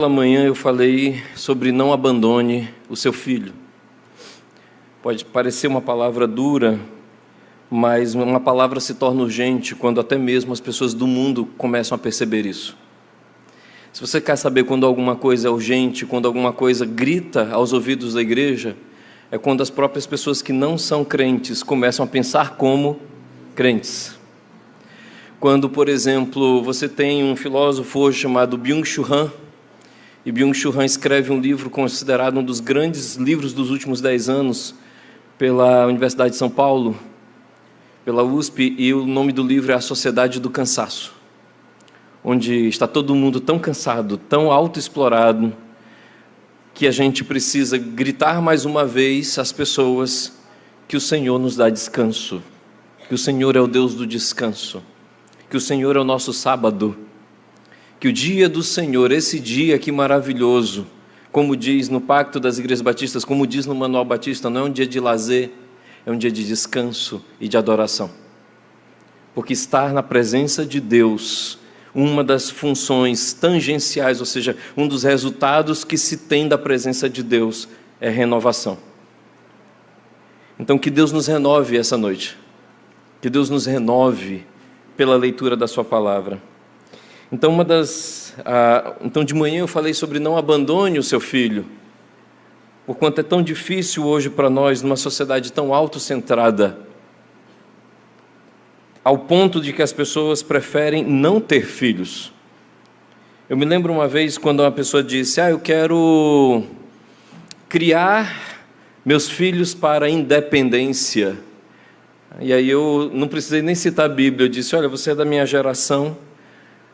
Pela manhã eu falei sobre não abandone o seu filho. Pode parecer uma palavra dura, mas uma palavra se torna urgente quando até mesmo as pessoas do mundo começam a perceber isso. Se você quer saber quando alguma coisa é urgente, quando alguma coisa grita aos ouvidos da igreja, é quando as próprias pessoas que não são crentes começam a pensar como crentes. Quando, por exemplo, você tem um filósofo hoje chamado Byung-Chul Han, e Byung-Chul Han escreve um livro considerado um dos grandes livros dos últimos 10 anos pela Universidade de São Paulo, pela USP, e o nome do livro é A Sociedade do Cansaço, onde está todo mundo tão cansado, tão autoexplorado, que a gente precisa gritar mais uma vez às pessoas que o Senhor nos dá descanso, que o Senhor é o Deus do descanso, que o Senhor é o nosso sábado, que o dia do Senhor, esse dia que maravilhoso, como diz no Pacto das Igrejas Batistas, como diz no Manual Batista, não é um dia de lazer, é um dia de descanso e de adoração. Porque estar na presença de Deus, uma das funções tangenciais, ou seja, um dos resultados que se tem da presença de Deus é renovação. Então que Deus nos renove essa noite, que Deus nos renove pela leitura da sua palavra. Então de manhã eu falei sobre não abandone o seu filho, porquanto é tão difícil hoje para nós, numa sociedade tão autocentrada, ao ponto de que as pessoas preferem não ter filhos. Eu me lembro uma vez quando uma pessoa disse: eu quero criar meus filhos para a independência. E aí eu não precisei nem citar a Bíblia, eu disse: olha, você é da minha geração,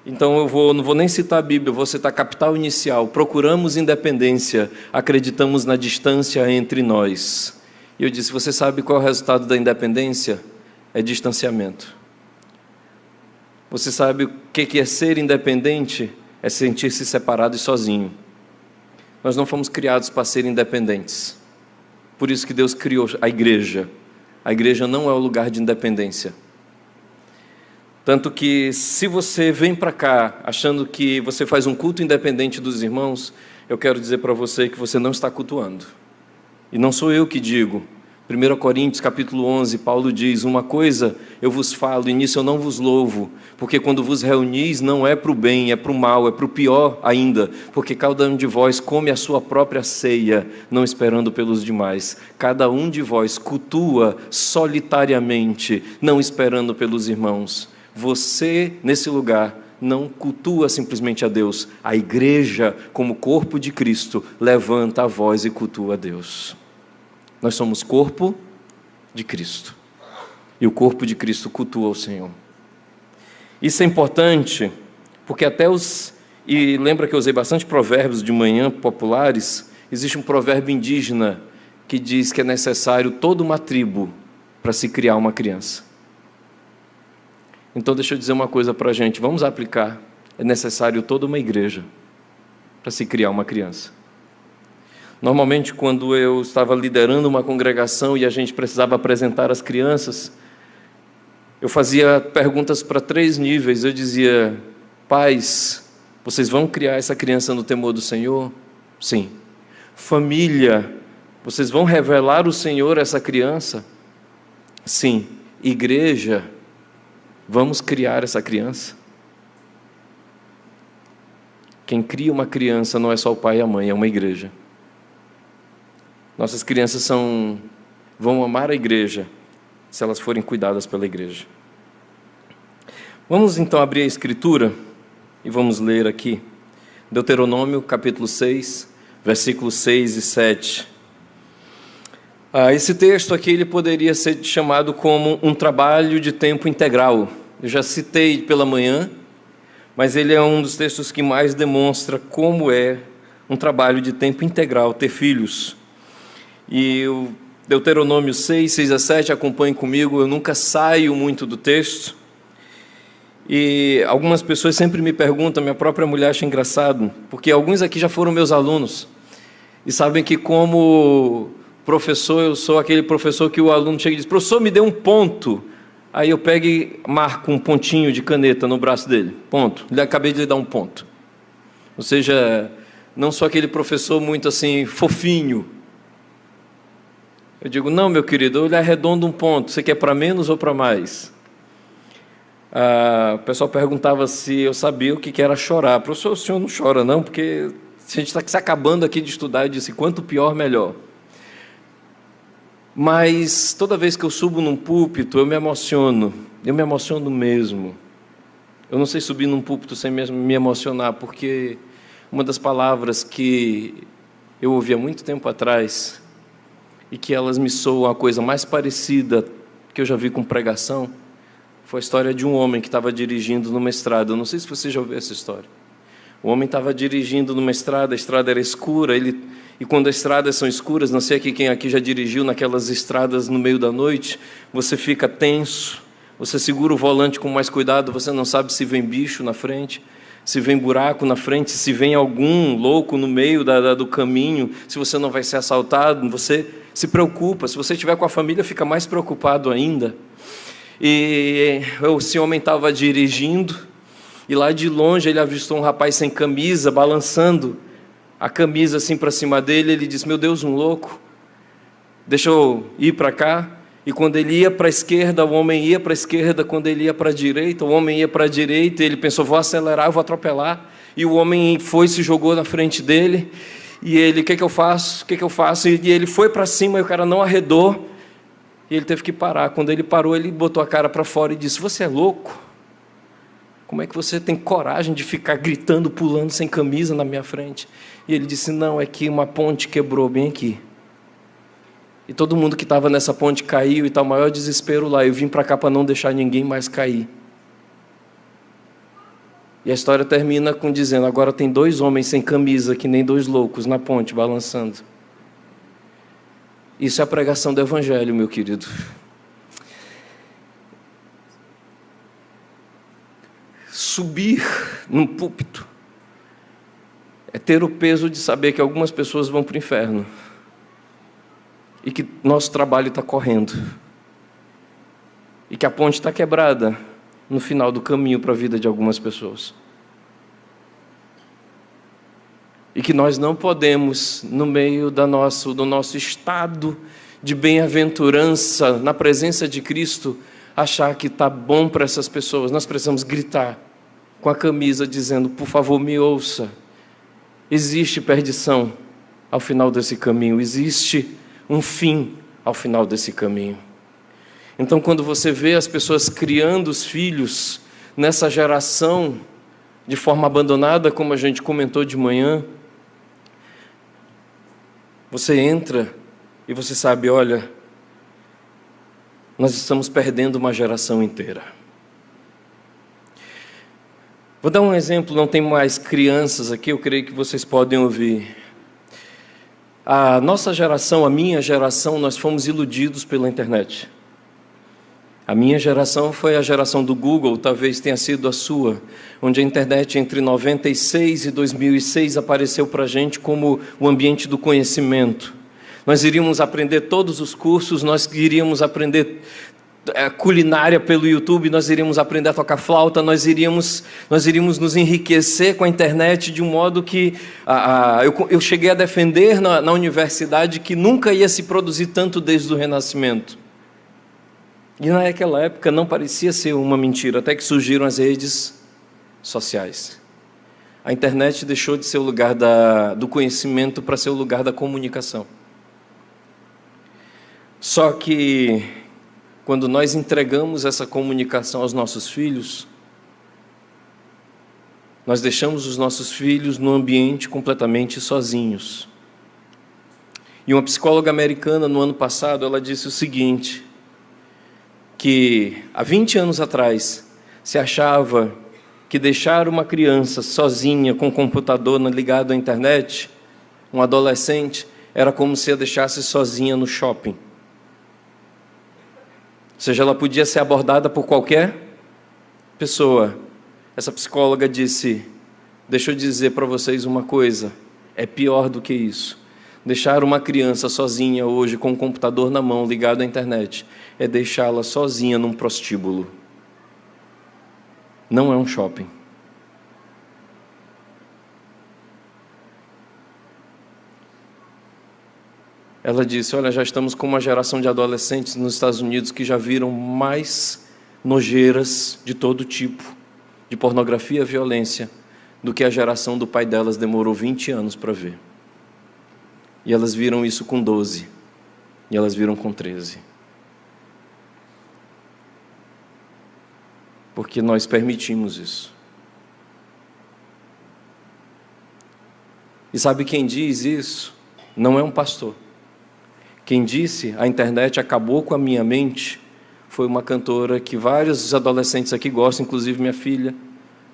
então não vou nem citar a Bíblia, eu vou citar Capital Inicial. Procuramos independência, acreditamos na distância entre nós. E eu disse: você sabe qual é o resultado da independência? É distanciamento. Você sabe o que é ser independente? É sentir-se separado e sozinho. Nós não fomos criados para ser independentes. Por isso que Deus criou a igreja. A igreja não é o lugar de independência. Tanto que, se você vem para cá achando que você faz um culto independente dos irmãos, eu quero dizer para você que você não está cultuando. E não sou eu que digo. 1 Coríntios capítulo 11, Paulo diz: uma coisa eu vos falo, e nisso eu não vos louvo, porque quando vos reunis não é para o bem, é para o mal, é para o pior ainda, porque cada um de vós come a sua própria ceia, não esperando pelos demais. Cada um de vós cultua solitariamente, não esperando pelos irmãos. Você, nesse lugar, não cultua simplesmente a Deus. A igreja, como corpo de Cristo, levanta a voz e cultua a Deus. Nós somos corpo de Cristo. E o corpo de Cristo cultua o Senhor. Isso é importante, porque e lembra que eu usei bastante provérbios de manhã populares. Existe um provérbio indígena que diz que é necessário toda uma tribo para se criar uma criança. Então deixa eu dizer uma coisa para a gente, vamos aplicar. É necessário toda uma igreja para se criar uma criança. Normalmente, quando eu estava liderando uma congregação e a gente precisava apresentar as crianças, eu fazia perguntas para 3 níveis. Eu dizia: pais, vocês vão criar essa criança no temor do Senhor? Sim. Família, vocês vão revelar o Senhor a essa criança? Sim. Igreja, vamos criar essa criança? Quem cria uma criança não é só o pai e a mãe, é uma igreja. Nossas crianças vão amar a igreja se elas forem cuidadas pela igreja. Vamos então abrir a Escritura e vamos ler aqui Deuteronômio capítulo 6, versículos 6 e 7. Esse texto aqui ele poderia ser chamado como um trabalho de tempo integral. Eu já citei pela manhã, mas ele é um dos textos que mais demonstra como é um trabalho de tempo integral ter filhos. E o Deuteronômio 6, 6 a 7, acompanhe comigo, eu nunca saio muito do texto. E algumas pessoas sempre me perguntam, minha própria mulher acha engraçado, porque alguns aqui já foram meus alunos, e sabem que como professor, eu sou aquele professor que o aluno chega e diz: professor, me dê um ponto. Aí eu pego e marco um pontinho de caneta no braço dele, ponto, acabei de lhe dar um ponto. Ou seja, Não sou aquele professor muito assim, fofinho. Eu digo, não, meu querido, ele arredonda um ponto. Você quer para menos ou para mais? O pessoal perguntava se eu sabia o que era chorar. Professor, o senhor não chora não, porque a gente está se acabando aqui de estudar. Eu disse, quanto pior, melhor. Mas toda vez que eu subo num púlpito, eu me emociono mesmo. Eu não sei subir num púlpito sem mesmo me emocionar, porque uma das palavras que eu ouvi há muito tempo atrás, e que elas me soam a coisa mais parecida que eu já vi com pregação, foi a história de um homem que estava dirigindo numa estrada. Eu não sei se você já ouviu essa história. O homem estava dirigindo numa estrada, a estrada era escura, e quando as estradas são escuras, não sei quem aqui já dirigiu naquelas estradas no meio da noite, você fica tenso, você segura o volante com mais cuidado, você não sabe se vem bicho na frente, se vem buraco na frente, se vem algum louco no meio do caminho, se você não vai ser assaltado, você se preocupa. Se você estiver com a família, fica mais preocupado ainda. E esse homem estava dirigindo, e lá de longe ele avistou um rapaz sem camisa, balançando a camisa assim para cima dele. Ele disse, meu Deus, um louco, deixa eu ir para cá. E quando ele ia para a esquerda, o homem ia para a esquerda. Quando ele ia para a direita, o homem ia para a direita. E ele pensou, vou acelerar, vou atropelar. E o homem se jogou na frente dele. E ele, o que eu faço? O que eu faço? E ele foi para cima e o cara não arredou. E ele teve que parar. Quando ele parou, ele botou a cara para fora e disse, você é louco? Como é que você tem coragem de ficar gritando, pulando sem camisa na minha frente? E ele disse, não, é que uma ponte quebrou bem aqui. E todo mundo que estava nessa ponte caiu e está o maior desespero lá. Eu vim para cá para não deixar ninguém mais cair. E a história termina com dizendo, agora tem 2 homens sem camisa, que nem 2 loucos, na ponte, balançando. Isso é a pregação do Evangelho, meu querido. Subir num púlpito é ter o peso de saber que algumas pessoas vão para o inferno e que nosso trabalho está correndo e que a ponte está quebrada no final do caminho para a vida de algumas pessoas e que nós não podemos, no meio do nosso estado de bem-aventurança na presença de Cristo, achar que está bom para essas pessoas. Nós precisamos gritar com a camisa dizendo, por favor, me ouça. Existe perdição ao final desse caminho, existe um fim ao final desse caminho. Então, quando você vê as pessoas criando os filhos nessa geração de forma abandonada, como a gente comentou de manhã, você entra e você sabe, olha, nós estamos perdendo uma geração inteira. Vou dar um exemplo, não tem mais crianças aqui, eu creio que vocês podem ouvir. A nossa geração, a minha geração, nós fomos iludidos pela internet. A minha geração foi a geração do Google, talvez tenha sido a sua, onde a internet entre 96 e 2006 apareceu para a gente como o ambiente do conhecimento. Nós iríamos aprender todos os cursos, nós iríamos aprender culinária pelo YouTube, nós iríamos aprender a tocar flauta, nós iríamos nos enriquecer com a internet de um modo que eu cheguei a defender na universidade que nunca ia se produzir tanto desde o Renascimento. E naquela época não parecia ser uma mentira, até que surgiram as redes sociais. A internet deixou de ser o lugar do conhecimento para ser o lugar da comunicação. Só que quando nós entregamos essa comunicação aos nossos filhos, nós deixamos os nossos filhos num ambiente completamente sozinhos. E uma psicóloga americana, no ano passado, ela disse o seguinte, que há 20 anos atrás se achava que deixar uma criança sozinha com o computador ligado à internet, um adolescente, era como se a deixasse sozinha no shopping. Ou seja, ela podia ser abordada por qualquer pessoa. Essa psicóloga disse, deixa eu dizer para vocês uma coisa, é pior do que isso. Deixar uma criança sozinha hoje com o computador na mão ligado à internet é deixá-la sozinha num prostíbulo. Não é um shopping. ela disse: olha, já estamos com uma geração de adolescentes nos Estados Unidos que já viram mais nojeiras de todo tipo, de pornografia e violência, do que a geração do pai delas demorou 20 anos para ver. E elas viram isso com 12, e elas viram com 13. Porque nós permitimos isso. E sabe quem diz isso? Não é um pastor. Quem disse: a internet acabou com a minha mente, foi uma cantora que vários adolescentes aqui gostam, inclusive minha filha,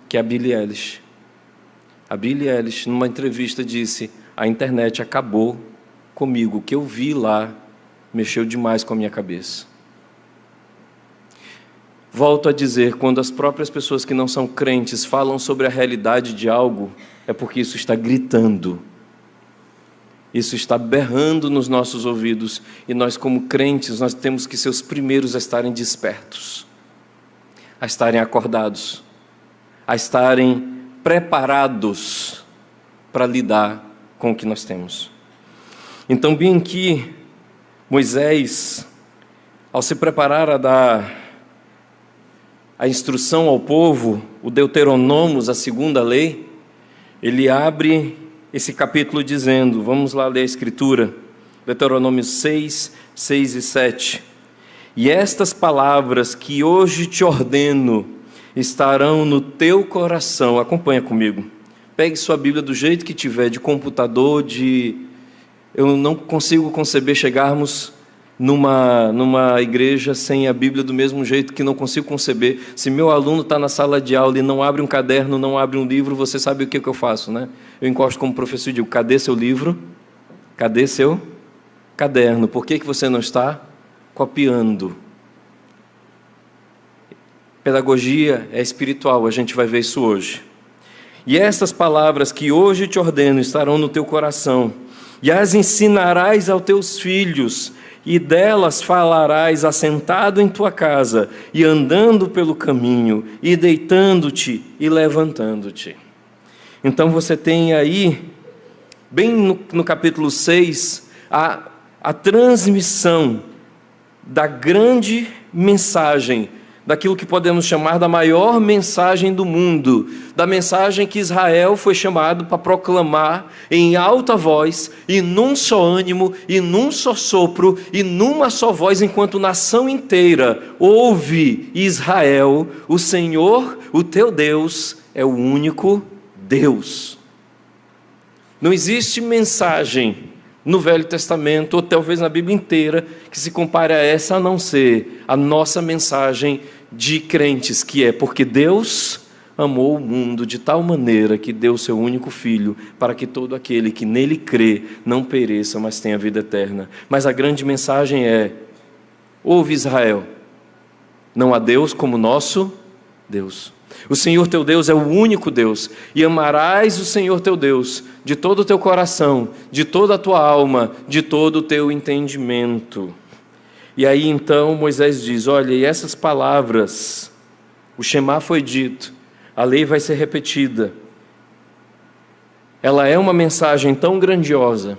que é a Billie Eilish. A Billie Eilish, numa entrevista, disse: a internet acabou comigo, o que eu vi lá mexeu demais com a minha cabeça. Volto a dizer, quando as próprias pessoas que não são crentes falam sobre a realidade de algo, é porque isso está gritando, isso está berrando nos nossos ouvidos, e nós, como crentes, nós temos que ser os primeiros a estarem despertos, a estarem acordados, a estarem preparados para lidar com o que nós temos. Então, bem aqui, Moisés, ao se preparar a dar a instrução ao povo, o Deuteronômio, a segunda lei, ele abre esse capítulo dizendo, vamos lá ler a escritura, Deuteronômio 6, 6 e 7. E estas palavras que hoje te ordeno estarão no teu coração. Acompanha comigo. Pegue sua Bíblia do jeito que tiver, de computador, Eu não consigo conceber chegarmos numa igreja sem a Bíblia do mesmo jeito que não consigo conceber. Se meu aluno está na sala de aula e não abre um caderno, não abre um livro, você sabe o que eu faço, né? Eu encosto como professor e digo: cadê seu livro? Cadê seu caderno? Por que você não está copiando? Pedagogia é espiritual, a gente vai ver isso hoje. E estas palavras que hoje te ordeno estarão no teu coração, e as ensinarás aos teus filhos, e delas falarás assentado em tua casa, e andando pelo caminho, e deitando-te e levantando-te. Então você tem aí, bem no capítulo 6, a transmissão da grande mensagem, daquilo que podemos chamar da maior mensagem do mundo, da mensagem que Israel foi chamado para proclamar em alta voz, e num só ânimo, e num só sopro, e numa só voz, enquanto nação inteira ouve: Israel, o Senhor, o teu Deus, é o único Deus. Não existe mensagem no Velho Testamento, ou talvez na Bíblia inteira, que se compare a essa, a não ser a nossa mensagem de crentes, que é: porque Deus amou o mundo de tal maneira que deu o seu único Filho, para que todo aquele que nele crê não pereça, mas tenha vida eterna. Mas a grande mensagem é: ouve, Israel, não há Deus como nosso Deus. O Senhor teu Deus é o único Deus, e amarás o Senhor teu Deus de todo o teu coração, de toda a tua alma, de todo o teu entendimento. E aí então Moisés diz: olha, e essas palavras, o Shema foi dito, a lei vai ser repetida. Ela é uma mensagem tão grandiosa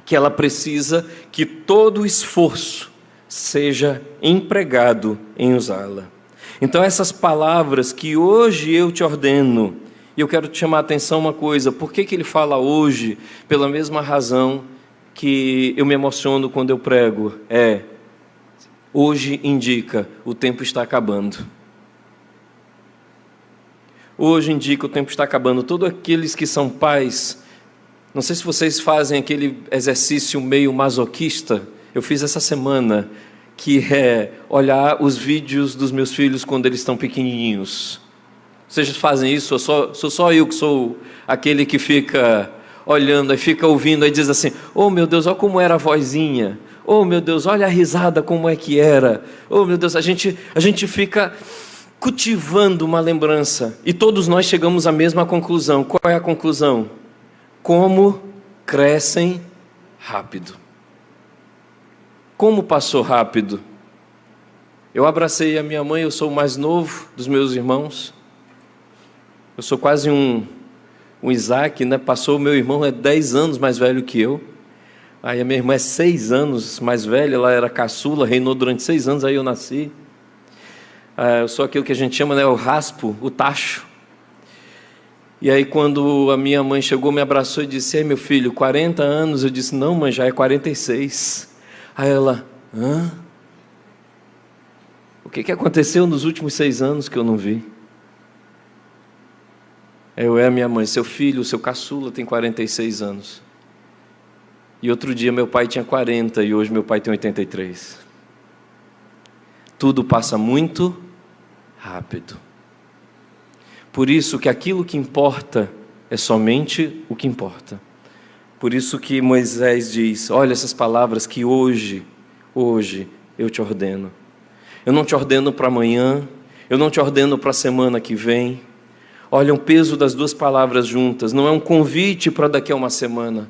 que ela precisa que todo o esforço seja empregado em usá-la. Então essas palavras que hoje eu te ordeno, e eu quero te chamar a atenção uma coisa: por que ele fala hoje? Pela mesma razão que eu me emociono quando eu prego, hoje indica, o tempo está acabando. Hoje indica, o tempo está acabando. Todos aqueles que são pais, não sei se vocês fazem aquele exercício meio masoquista, eu fiz essa semana, que é olhar os vídeos dos meus filhos quando eles estão pequenininhos. Vocês fazem isso? Sou só eu que sou aquele que fica olhando, aí fica ouvindo, aí diz assim: oh meu Deus, olha como era a vozinha, oh meu Deus, olha a risada como é que era, oh meu Deus, a gente fica cultivando uma lembrança, e todos nós chegamos à mesma conclusão. Qual é a conclusão? Como crescem rápido. Como passou rápido. Eu abracei a minha mãe, eu sou o mais novo dos meus irmãos. Eu sou quase um Isaac, né? Passou, o meu irmão é 10 anos mais velho que eu. Aí a minha irmã é 6 anos mais velha, ela era caçula, reinou durante 6 anos, aí eu nasci. Eu sou aquilo que a gente chama, né, o raspo, o tacho. E aí quando a minha mãe chegou, me abraçou e disse: ei, meu filho, 40 anos? Eu disse: não, mãe, já é 46. Aí ela: hã? O que aconteceu nos últimos 6 anos que eu não vi? Eu a minha mãe: seu filho, o seu caçula, tem 46 anos. E outro dia meu pai tinha 40 e hoje meu pai tem 83. Tudo passa muito rápido. Por isso que aquilo que importa é somente o que importa. Por isso que Moisés diz: olha essas palavras que hoje eu te ordeno. Eu não te ordeno para amanhã, eu não te ordeno para a semana que vem. Olha o peso das duas palavras juntas, não é um convite para daqui a uma semana.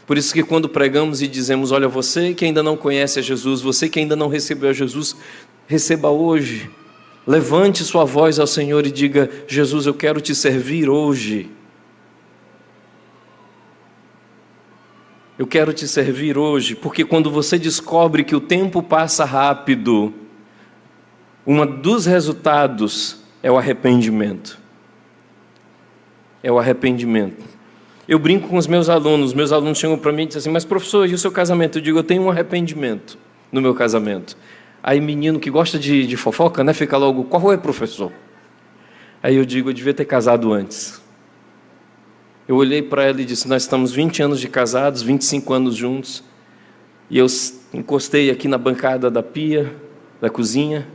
Por isso que quando pregamos e dizemos: olha, você que ainda não conhece a Jesus, você que ainda não recebeu a Jesus, receba hoje. Levante sua voz ao Senhor e diga: Jesus, eu quero te servir hoje. Eu quero te servir hoje, porque quando você descobre que o tempo passa rápido, um dos resultados é o arrependimento. É o arrependimento. Eu brinco com os meus alunos chegam para mim e dizem assim: mas professor, e o seu casamento? Eu digo: eu tenho um arrependimento no meu casamento. Aí menino que gosta de fofoca, né, fica logo: qual é, professor? Aí eu digo: eu devia ter casado antes. Eu olhei para ela e disse: nós estamos 20 anos de casados, 25 anos juntos. E eu encostei aqui na bancada da pia, da cozinha.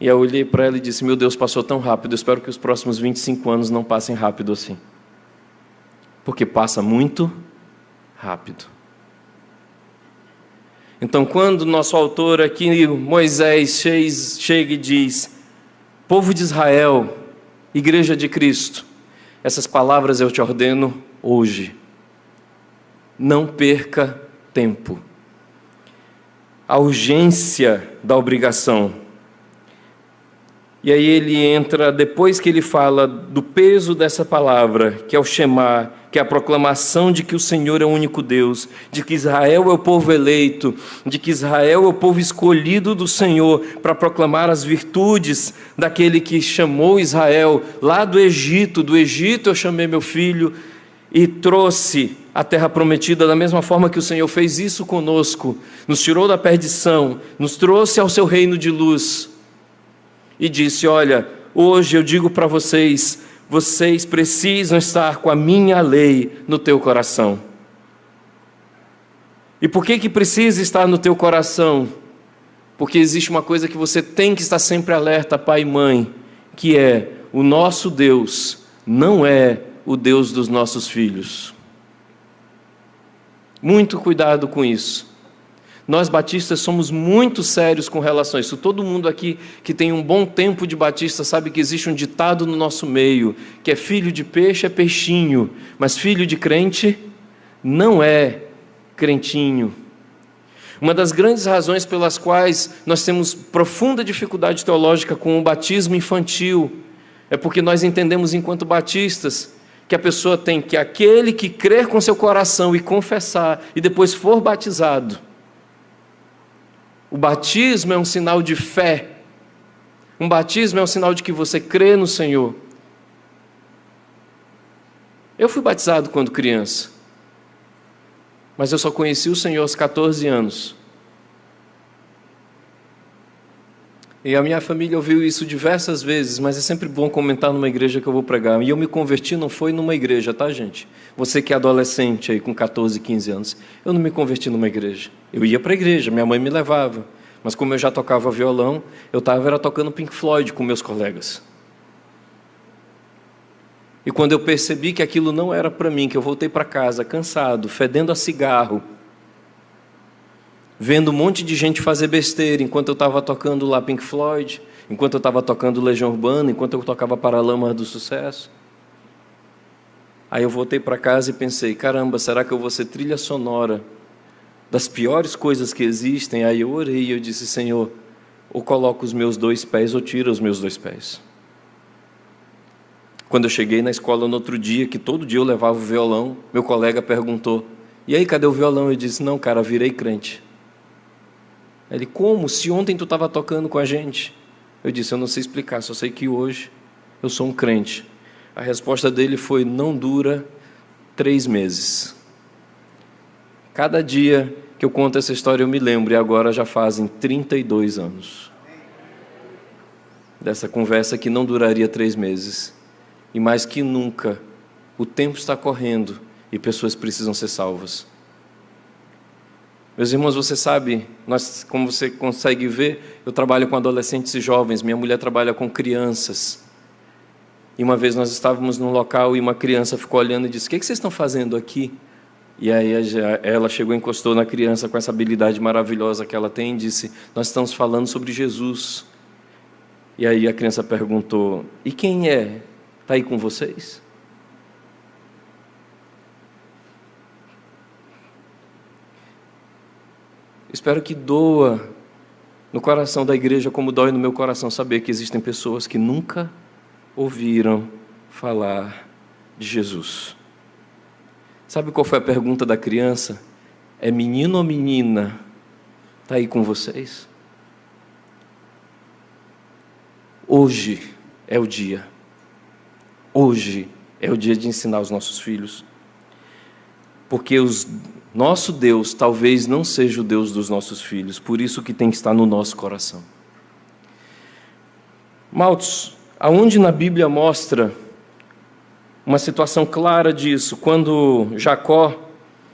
E eu olhei para ela e disse: meu Deus, passou tão rápido, eu espero que os próximos 25 anos não passem rápido assim. Porque passa muito rápido. Então, quando o nosso autor aqui, Moisés, chega e diz: povo de Israel, igreja de Cristo, essas palavras eu te ordeno hoje. Não perca tempo. A urgência da obrigação. E aí ele entra, depois que ele fala do peso dessa palavra, que é o Shema, que é a proclamação de que o Senhor é o único Deus, de que Israel é o povo eleito, de que Israel é o povo escolhido do Senhor para proclamar as virtudes daquele que chamou Israel lá do Egito eu chamei meu filho e trouxe a terra prometida da mesma forma que o Senhor fez isso conosco, nos tirou da perdição, nos trouxe ao seu reino de luz. E disse: olha, hoje eu digo para vocês, vocês precisam estar com a minha lei no teu coração. E por que precisa estar no teu coração? Porque existe uma coisa que você tem que estar sempre alerta, pai e mãe, que é: o nosso Deus não é o Deus dos nossos filhos. Muito cuidado com isso. Nós batistas somos muito sérios com relação a isso. Todo mundo aqui que tem um bom tempo de batista sabe que existe um ditado no nosso meio, que é: filho de peixe é peixinho, mas filho de crente não é crentinho. Uma das grandes razões pelas quais nós temos profunda dificuldade teológica com o batismo infantil é porque nós entendemos, enquanto batistas, que a pessoa tem que, aquele que crer com seu coração e confessar e depois for batizado. O batismo é um sinal de fé. Um batismo é um sinal de que você crê no Senhor. Eu fui batizado quando criança, mas eu só conheci o Senhor aos 14 anos. E a minha família ouviu isso diversas vezes, mas é sempre bom comentar numa igreja que eu vou pregar. E eu me converti, não foi numa igreja, tá, gente? Você que é adolescente aí com 14, 15 anos, eu não me converti numa igreja. Eu ia para a igreja, minha mãe me levava. Mas como eu já tocava violão, eu estava tocando Pink Floyd com meus colegas. E quando eu percebi que aquilo não era para mim, que eu voltei para casa cansado, fedendo a cigarro, vendo um monte de gente fazer besteira enquanto eu estava tocando lá Pink Floyd, enquanto eu estava tocando Legião Urbana, enquanto eu tocava Paralamas do Sucesso. Aí eu voltei para casa e pensei: caramba, será que eu vou ser trilha sonora das piores coisas que existem? Aí eu orei e eu disse: Senhor, ou coloco os meus 2 pés ou tira os meus 2 pés. Quando eu cheguei na escola no outro dia, que todo dia eu levava o violão, meu colega perguntou: E aí, cadê o violão? Eu disse: não, cara, virei crente. Ele: como? Se ontem tu estava tocando com a gente. Eu disse: eu não sei explicar, só sei que hoje eu sou um crente. A resposta dele foi: não dura 3 meses. Cada dia que eu conto essa história eu me lembro, e agora já fazem 32 anos dessa conversa que não duraria 3 meses. E mais que nunca, o tempo está correndo e pessoas precisam ser salvas. Meus irmãos, você sabe, como você consegue ver, eu trabalho com adolescentes e jovens, minha mulher trabalha com crianças. E uma vez nós estávamos num local e uma criança ficou olhando e disse: o que vocês estão fazendo aqui? E aí ela chegou e encostou na criança com essa habilidade maravilhosa que ela tem e disse: nós estamos falando sobre Jesus. E aí a criança perguntou: e quem é? Está aí com vocês? Espero que doa no coração da igreja como dói no meu coração saber que existem pessoas que nunca ouviram falar de Jesus. Sabe qual foi a pergunta da criança? É menino ou menina? Está aí com vocês? Hoje é o dia. Hoje é o dia de ensinar os nossos filhos. Porque nosso Deus talvez não seja o Deus dos nossos filhos, por isso que tem que estar no nosso coração. Maltos, aonde na Bíblia mostra uma situação clara disso, quando Jacó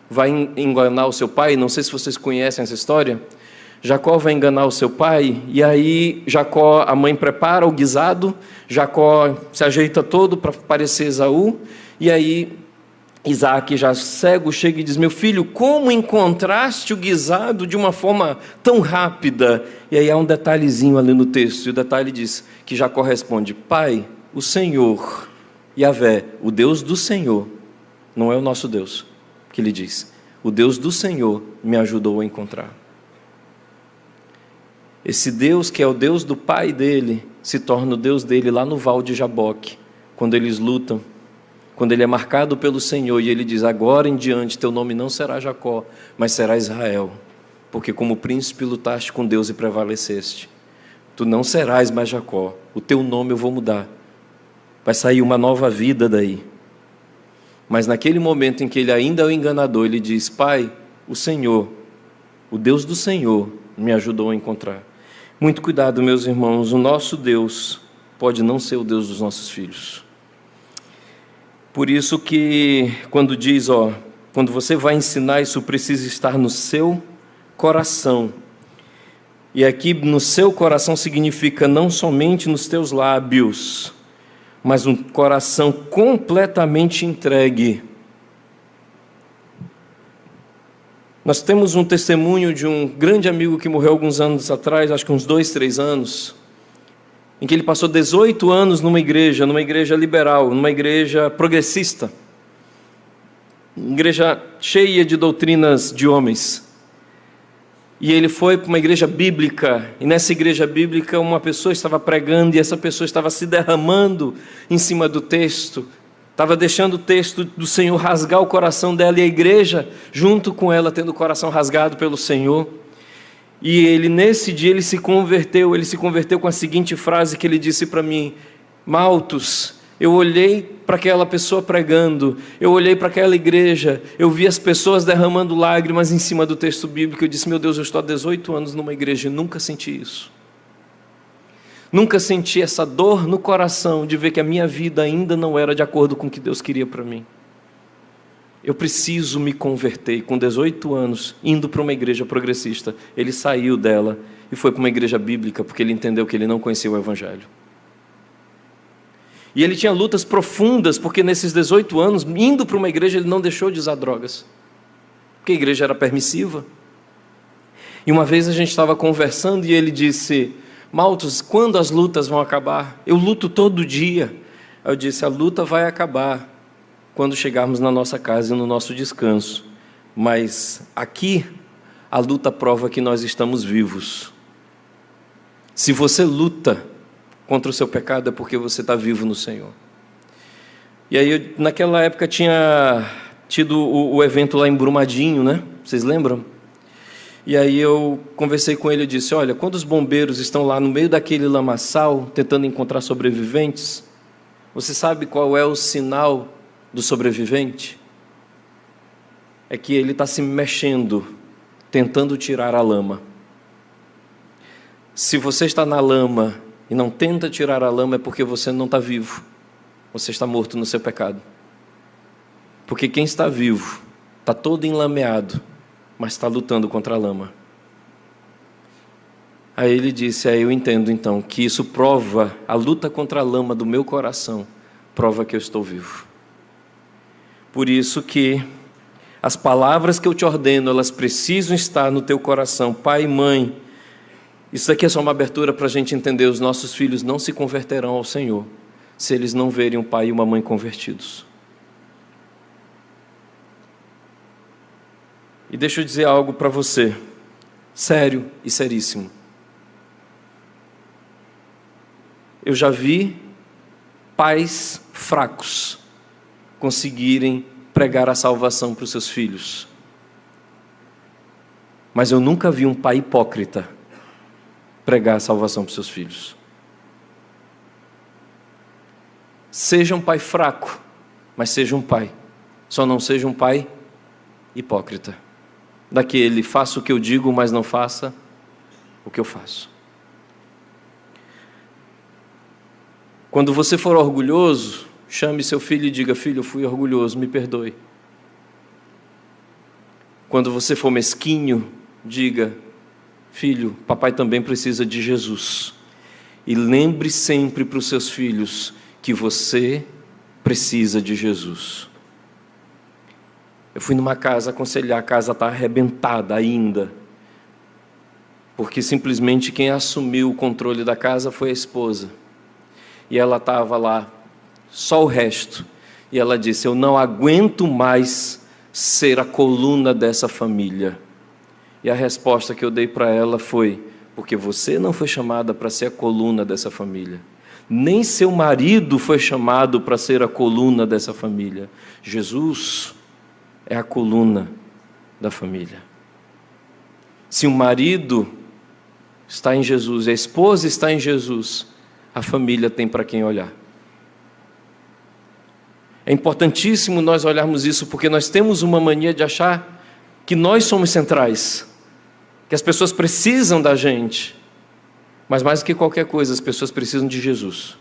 vai enganar o seu pai, não sei se vocês conhecem essa história, Jacó vai enganar o seu pai, e aí a mãe prepara o guisado, Jacó se ajeita todo para parecer Esaú, e aí Isaac, já cego, chega e diz: meu filho, como encontraste o guisado de uma forma tão rápida? E aí há um detalhezinho ali no texto, e o detalhe diz que Jacó responde: pai, o Senhor, Yahvé, o Deus do Senhor, não é o nosso Deus, que ele diz, o Deus do Senhor me ajudou a encontrar. Esse Deus que é o Deus do pai dele, se torna o Deus dele lá no Val de Jaboque, quando eles lutam, quando ele é marcado pelo Senhor, e ele diz: agora em diante teu nome não será Jacó, mas será Israel, porque como príncipe lutaste com Deus e prevaleceste. Tu não serás mais Jacó, o teu nome eu vou mudar, vai sair uma nova vida daí. Mas naquele momento em que ele ainda é o enganador, ele diz: pai, o Senhor, o Deus do Senhor me ajudou a encontrar. Muito cuidado, meus irmãos, o nosso Deus pode não ser o Deus dos nossos filhos. Por isso que quando diz, quando você vai ensinar, isso precisa estar no seu coração. E aqui no seu coração significa não somente nos teus lábios, mas um coração completamente entregue. Nós temos um testemunho de um grande amigo que morreu alguns anos atrás, acho que uns 2, 3 anos, em que ele passou 18 anos numa igreja liberal, numa igreja progressista, igreja cheia de doutrinas de homens. E ele foi para uma igreja bíblica, e nessa igreja bíblica uma pessoa estava pregando, e essa pessoa estava se derramando em cima do texto, estava deixando o texto do Senhor rasgar o coração dela, e a igreja, junto com ela, tendo o coração rasgado pelo Senhor. E ele, nesse dia, ele se converteu com a seguinte frase que ele disse para mim: Maltos, eu olhei para aquela pessoa pregando, eu olhei para aquela igreja, eu vi as pessoas derramando lágrimas em cima do texto bíblico, eu disse: meu Deus, eu estou há 18 anos numa igreja e nunca senti isso. Nunca senti essa dor no coração de ver que a minha vida ainda não era de acordo com o que Deus queria para mim. Eu preciso me converter. E com 18 anos, indo para uma igreja progressista, ele saiu dela e foi para uma igreja bíblica, porque ele entendeu que ele não conhecia o Evangelho. E ele tinha lutas profundas, porque nesses 18 anos, indo para uma igreja, ele não deixou de usar drogas, porque a igreja era permissiva. E uma vez a gente estava conversando e ele disse: Maltos, quando as lutas vão acabar? Eu luto todo dia. Eu disse: a luta vai acabar quando chegarmos na nossa casa e no nosso descanso. Mas aqui, a luta prova que nós estamos vivos. Se você luta contra o seu pecado, é porque você está vivo no Senhor. E aí, naquela época, tinha tido o evento lá em Brumadinho, né? Vocês lembram? E aí eu conversei com ele e disse, olha, quando os bombeiros estão lá no meio daquele lamaçal, tentando encontrar sobreviventes, você sabe qual é o sinal do sobrevivente? É que ele está se mexendo, tentando tirar a lama. Se você está na lama e não tenta tirar a lama, é porque você não está vivo. Você está morto no seu pecado. Porque quem está vivo está todo enlameado, mas está lutando contra a lama. Aí ele disse, eu entendo então que isso prova, a luta contra a lama do meu coração, prova que eu estou vivo. Por isso que as palavras que eu te ordeno, elas precisam estar no teu coração. Pai e mãe, isso aqui é só uma abertura para a gente entender, os nossos filhos não se converterão ao Senhor, se eles não verem um pai e uma mãe convertidos. E deixa eu dizer algo para você, sério e seríssimo. Eu já vi pais fracos conseguirem pregar a salvação para os seus filhos. Mas eu nunca vi um pai hipócrita pregar a salvação para os seus filhos. Seja um pai fraco, mas seja um pai. Só não seja um pai hipócrita. Daquele, faça o que eu digo, mas não faça o que eu faço. Quando você for orgulhoso, chame seu filho e diga, filho, eu fui orgulhoso, me perdoe. Quando você for mesquinho, diga, filho, papai também precisa de Jesus. E lembre sempre para os seus filhos que você precisa de Jesus. Eu fui numa casa aconselhar, a casa está arrebentada ainda, porque simplesmente quem assumiu o controle da casa foi a esposa. E ela estava lá, só o resto. E ela disse, eu não aguento mais ser a coluna dessa família. E a resposta que eu dei para ela foi, porque você não foi chamada para ser a coluna dessa família. Nem seu marido foi chamado para ser a coluna dessa família. Jesus é a coluna da família. Se o marido está em Jesus, a esposa está em Jesus, a família tem para quem olhar. É importantíssimo nós olharmos isso, porque nós temos uma mania de achar que nós somos centrais, que as pessoas precisam da gente, mas mais do que qualquer coisa, as pessoas precisam de Jesus.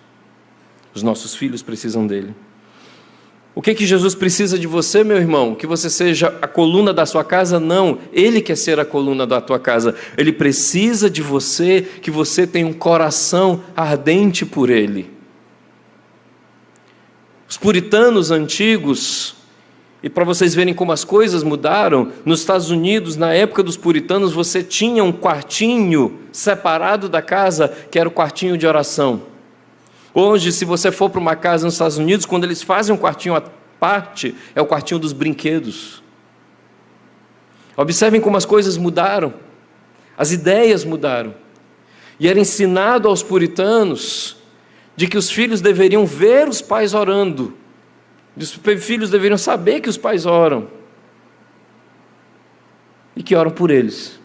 Os nossos filhos precisam dele. O que Jesus precisa de você, meu irmão? Que você seja a coluna da sua casa? Não, Ele quer ser a coluna da tua casa. Ele precisa de você, que você tenha um coração ardente por Ele. Os puritanos antigos, e para vocês verem como as coisas mudaram, nos Estados Unidos, na época dos puritanos, você tinha um quartinho separado da casa, que era o quartinho de oração. Hoje, se você for para uma casa nos Estados Unidos, quando eles fazem um quartinho à parte, é o quartinho dos brinquedos. Observem como as coisas mudaram, as ideias mudaram. E era ensinado aos puritanos de que os filhos deveriam ver os pais orando, os filhos deveriam saber que os pais oram e que oram por eles.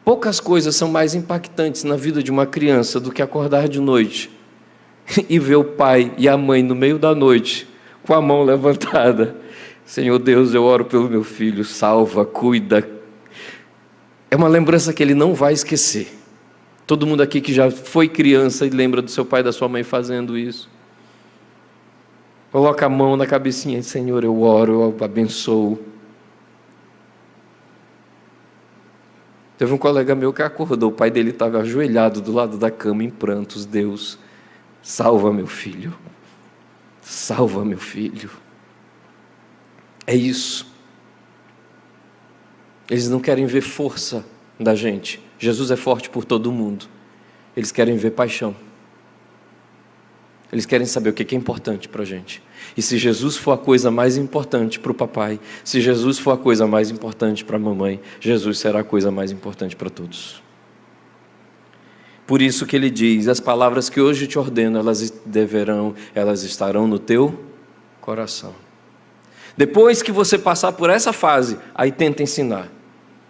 Poucas coisas são mais impactantes na vida de uma criança do que acordar de noite e ver o pai e a mãe no meio da noite com a mão levantada. Senhor Deus, eu oro pelo meu filho, salva, cuida. É uma lembrança que ele não vai esquecer. Todo mundo aqui que já foi criança e lembra do seu pai e da sua mãe fazendo isso. Coloca a mão na cabecinha, Senhor, eu oro, eu abençoo. Teve um colega meu que acordou, o pai dele estava ajoelhado do lado da cama em prantos. Deus, salva meu filho, salva meu filho. É isso. Eles não querem ver força da gente. Jesus é forte por todo mundo. Eles querem ver paixão. Eles querem saber o que é importante para a gente. E se Jesus for a coisa mais importante para o papai, se Jesus for a coisa mais importante para a mamãe, Jesus será a coisa mais importante para todos. Por isso que ele diz: as palavras que hoje te ordeno, elas estarão no teu coração. Depois que você passar por essa fase, aí tenta ensinar.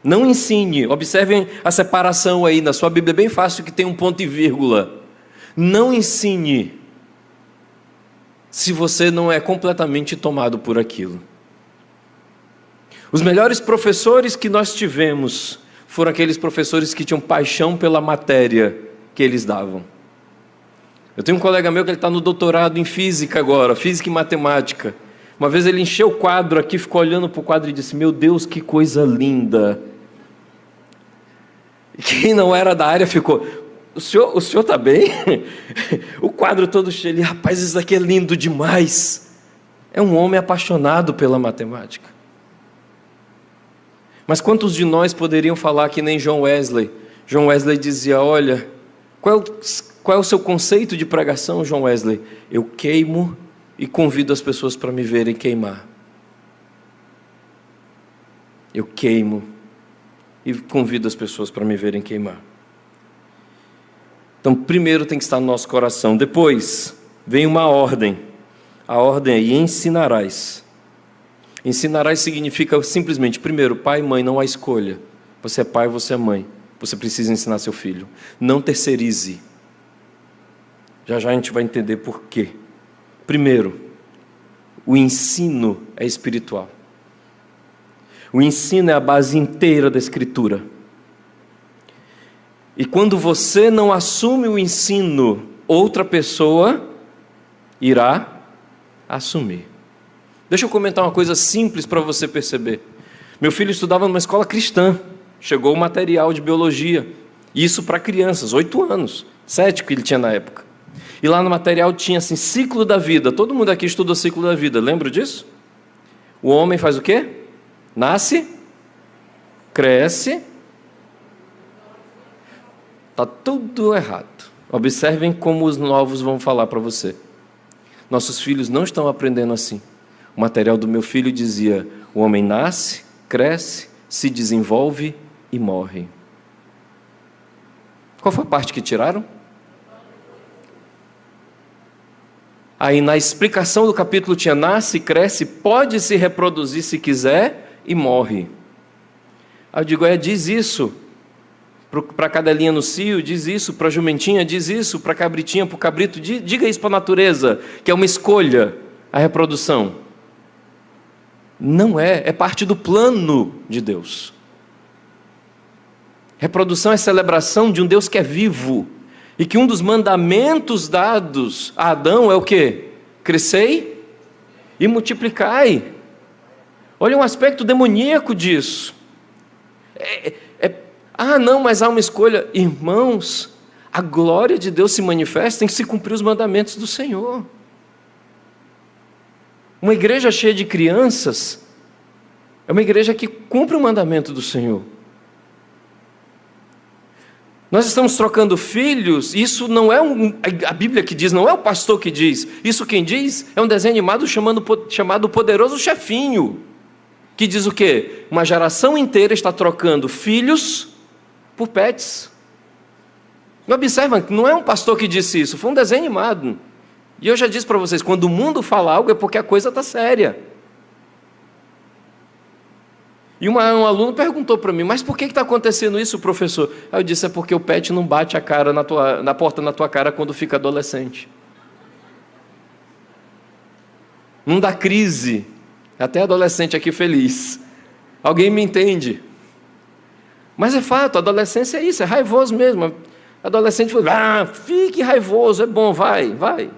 Não ensine. Observem a separação aí na sua Bíblia, é bem fácil, que tem um ponto e vírgula. Não ensine se você não é completamente tomado por aquilo. Os melhores professores que nós tivemos foram aqueles professores que tinham paixão pela matéria que eles davam. Eu tenho um colega meu que ele está no doutorado em física agora, física e matemática. Uma vez ele encheu o quadro aqui, ficou olhando para o quadro e disse: meu Deus, que coisa linda. E quem não era da área ficou: o senhor está bem? O quadro todo cheio. Ele: rapaz, isso aqui é lindo demais. É um homem apaixonado pela matemática. Mas quantos de nós poderiam falar que nem John Wesley? John Wesley dizia: olha, qual é o seu conceito de pregação, John Wesley? Eu queimo e convido as pessoas para me verem queimar. Eu queimo e convido as pessoas para me verem queimar. Então, primeiro tem que estar no nosso coração. Depois, vem uma ordem. A ordem é: ensinarás. Ensinarás significa simplesmente, primeiro, pai e mãe, não há escolha. Você é pai, você é mãe. Você precisa ensinar seu filho. Não terceirize. Já já a gente vai entender por quê. Primeiro, o ensino é espiritual. O ensino é a base inteira da Escritura. E quando você não assume o ensino, outra pessoa irá assumir. Deixa eu comentar uma coisa simples para você perceber. Meu filho estudava numa escola cristã. Chegou o material de biologia. Isso para crianças, 8 anos. 7 que ele tinha na época. E lá no material tinha assim, ciclo da vida. Todo mundo aqui estudou ciclo da vida, lembra disso? O homem faz o quê? Nasce, cresce. Está tudo errado. Observem como os novos vão falar para você. Nossos filhos não estão aprendendo assim. O material do meu filho dizia: o homem nasce, cresce, se desenvolve e morre. Qual foi a parte que tiraram? Aí na explicação do capítulo tinha: nasce, cresce, pode se reproduzir se quiser e morre. Aí eu digo: diz isso para a cadelinha no cio, diz isso para a jumentinha, diz isso para a cabritinha, para o cabrito, diga isso para a natureza, que é uma escolha, a reprodução. Não é parte do plano de Deus. Reprodução é celebração de um Deus que é vivo, e que um dos mandamentos dados a Adão é o quê? Crescei e multiplicai. Olha um aspecto demoníaco disso. Não, mas há uma escolha. Irmãos, a glória de Deus se manifesta em se cumprir os mandamentos do Senhor. Uma igreja cheia de crianças é uma igreja que cumpre o mandamento do Senhor. Nós estamos trocando filhos, isso não é a Bíblia que diz, não é o pastor que diz. Isso quem diz é um desenho animado chamado Poderoso Chefinho, que diz o quê? Uma geração inteira está trocando filhos por pets. Não observa, não é um pastor que disse isso, foi um desenho animado. E eu já disse para vocês, quando o mundo fala algo é porque a coisa está séria. E um aluno perguntou para mim: mas por que está acontecendo isso, professor? Aí eu disse: é porque o pet não bate a cara na porta na tua cara quando fica adolescente. Não dá crise. Até adolescente aqui feliz. Alguém me entende? Mas é fato, a adolescência é isso, é raivoso mesmo. Adolescente fala: fique raivoso, é bom, vai.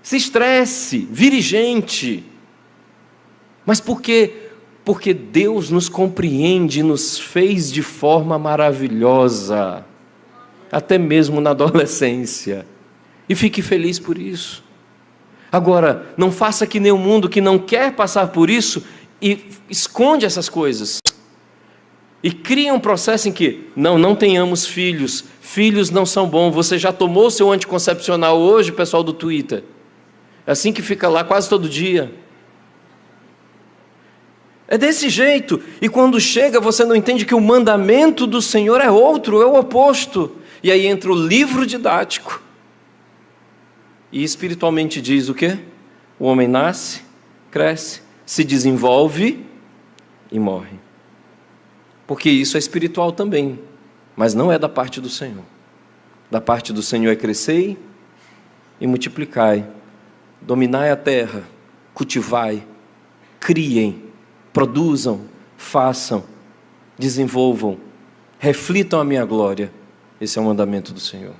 Se estresse, vire gente. Mas por quê? Porque Deus nos compreende, nos fez de forma maravilhosa, até mesmo na adolescência. E fique feliz por isso. Agora, não faça que nem o mundo que não quer passar por isso e esconde essas coisas. E cria um processo em que, não tenhamos filhos, filhos não são bons. Você já tomou o seu anticoncepcional hoje, pessoal do Twitter? É assim que fica lá quase todo dia. É desse jeito, e quando chega você não entende que o mandamento do Senhor é outro, é o oposto. E aí entra o livro didático. E espiritualmente diz o quê? O homem nasce, cresce, se desenvolve e morre. Porque isso é espiritual também, mas não é da parte do Senhor. Da parte do Senhor é crescei e multiplicai, dominai a terra, cultivai, criem, produzam, façam, desenvolvam, reflitam a minha glória. Esse é o mandamento do Senhor.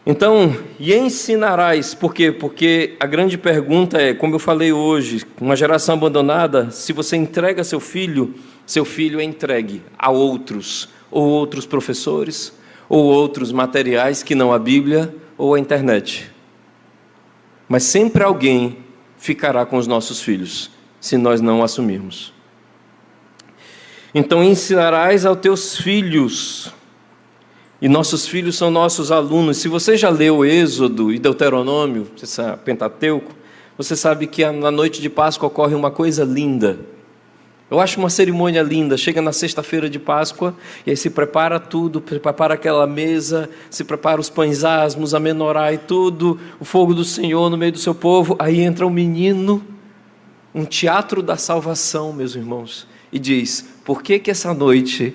Então, e ensinarás, por quê? Porque a grande pergunta é, como eu falei hoje, uma geração abandonada, se você entrega seu filho é entregue a outros, ou outros professores, ou outros materiais que não a Bíblia ou a internet. Mas sempre alguém ficará com os nossos filhos, se nós não assumirmos. Então ensinarás aos teus filhos, e nossos filhos são nossos alunos. Se você já leu Êxodo e Deuteronômio, Pentateuco, você sabe que na noite de Páscoa ocorre uma coisa linda. Eu acho uma cerimônia linda. Chega na sexta-feira de Páscoa, e aí se prepara tudo, prepara aquela mesa, se prepara os pães asmos, a menorá e tudo, o fogo do Senhor no meio do seu povo. Aí entra um menino, um teatro da salvação, meus irmãos, e diz: por que essa noite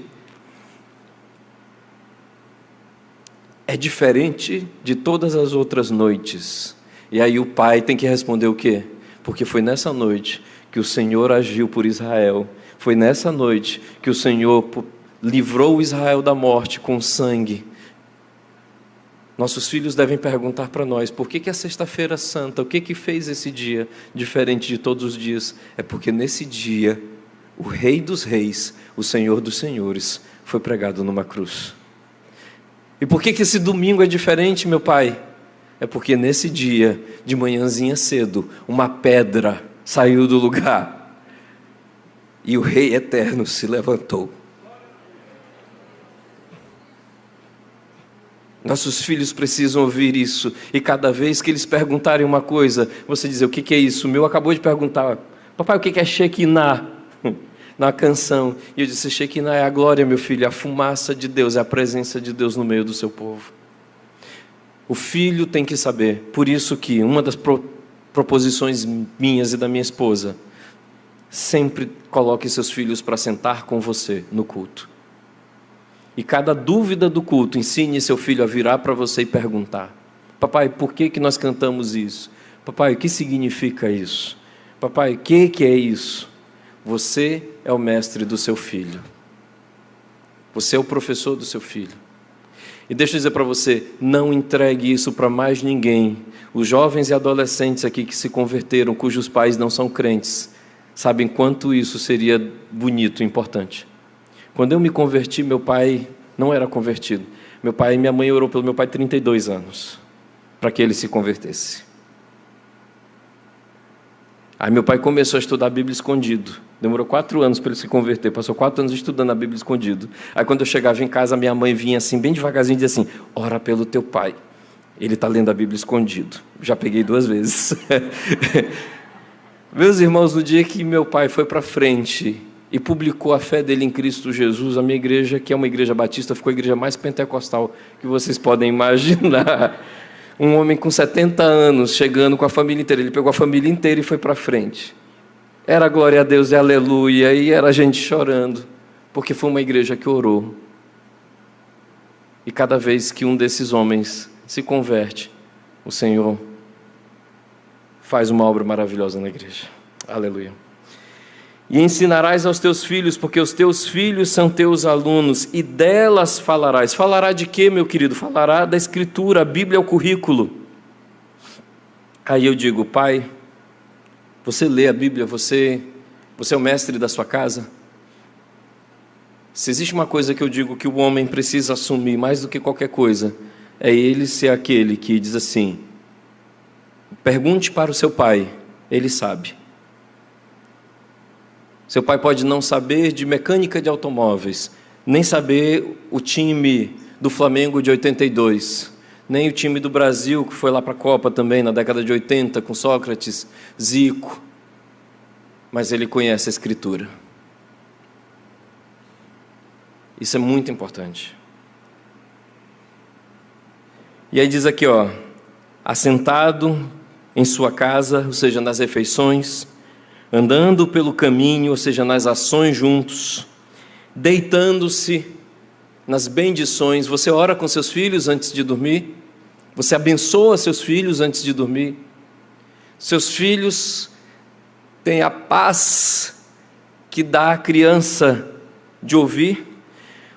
é diferente de todas as outras noites? E aí o pai tem que responder o quê? Porque foi nessa noite que o Senhor agiu por Israel. Foi nessa noite que o Senhor livrou Israel da morte com sangue. Nossos filhos devem perguntar para nós: por que a sexta-feira santa, o que fez esse dia diferente de todos os dias? É porque nesse dia, o Rei dos Reis, o Senhor dos Senhores, foi pregado numa cruz. E por que esse domingo é diferente, meu pai? É porque nesse dia, de manhãzinha cedo, uma pedra saiu do lugar e o Rei Eterno se levantou. Nossos filhos precisam ouvir isso, e cada vez que eles perguntarem uma coisa, você dizer: o que é isso? O meu acabou de perguntar: papai, o que é Shekinah? Na canção. E eu disse: Shekinah é a glória, meu filho, é a fumaça de Deus, é a presença de Deus no meio do seu povo. O filho tem que saber. Por isso que uma das proposições minhas e da minha esposa: sempre coloque seus filhos para sentar com você no culto. E cada dúvida do culto, ensine seu filho a virar para você e perguntar: papai, por que nós cantamos isso? Papai, o que significa isso? Papai, o que é isso? Você é o mestre do seu filho. Você é o professor do seu filho. E deixa eu dizer para você: não entregue isso para mais ninguém. Os jovens e adolescentes aqui que se converteram, cujos pais não são crentes, sabem quanto isso seria bonito e importante. Quando eu me converti, meu pai não era convertido. Meu pai e minha mãe orou pelo meu pai 32 anos, para que ele se convertesse. Aí meu pai começou a estudar a Bíblia escondido. Demorou 4 anos para ele se converter. Passou 4 anos estudando a Bíblia escondido. Aí quando eu chegava em casa, minha mãe vinha assim, bem devagarzinho, e dizia assim: ora pelo teu pai, ele está lendo a Bíblia escondido. Já peguei 2 vezes. Meus irmãos, no dia que meu pai foi para frente e publicou a fé dele em Cristo Jesus, a minha igreja, que é uma igreja batista, ficou a igreja mais pentecostal que vocês podem imaginar. Um homem com 70 anos, chegando com a família inteira. Ele pegou a família inteira e foi para frente. Era glória a Deus e aleluia, e era gente chorando, porque foi uma igreja que orou. E cada vez que um desses homens se converte, o Senhor faz uma obra maravilhosa na igreja. Aleluia. E ensinarás aos teus filhos, porque os teus filhos são teus alunos, e delas falarás. Falará de quê, meu querido? Falará da Escritura. A Bíblia é o currículo. Aí eu digo: pai, você lê a Bíblia, você é o mestre da sua casa? Se existe uma coisa que eu digo que o homem precisa assumir mais do que qualquer coisa, é ele ser aquele que diz assim: pergunte para o seu pai, ele sabe. Seu pai pode não saber de mecânica de automóveis, nem saber o time do Flamengo de 82, nem o time do Brasil, que foi lá para a Copa também, na década de 80, com Sócrates, Zico. Mas ele conhece a Escritura. Isso é muito importante. E aí diz aqui, ó, assentado em sua casa, ou seja, nas refeições, andando pelo caminho, ou seja, nas ações juntos, deitando-se nas bendições. Você ora com seus filhos antes de dormir? Você abençoa seus filhos antes de dormir? Seus filhos têm a paz que dá à criança de ouvir?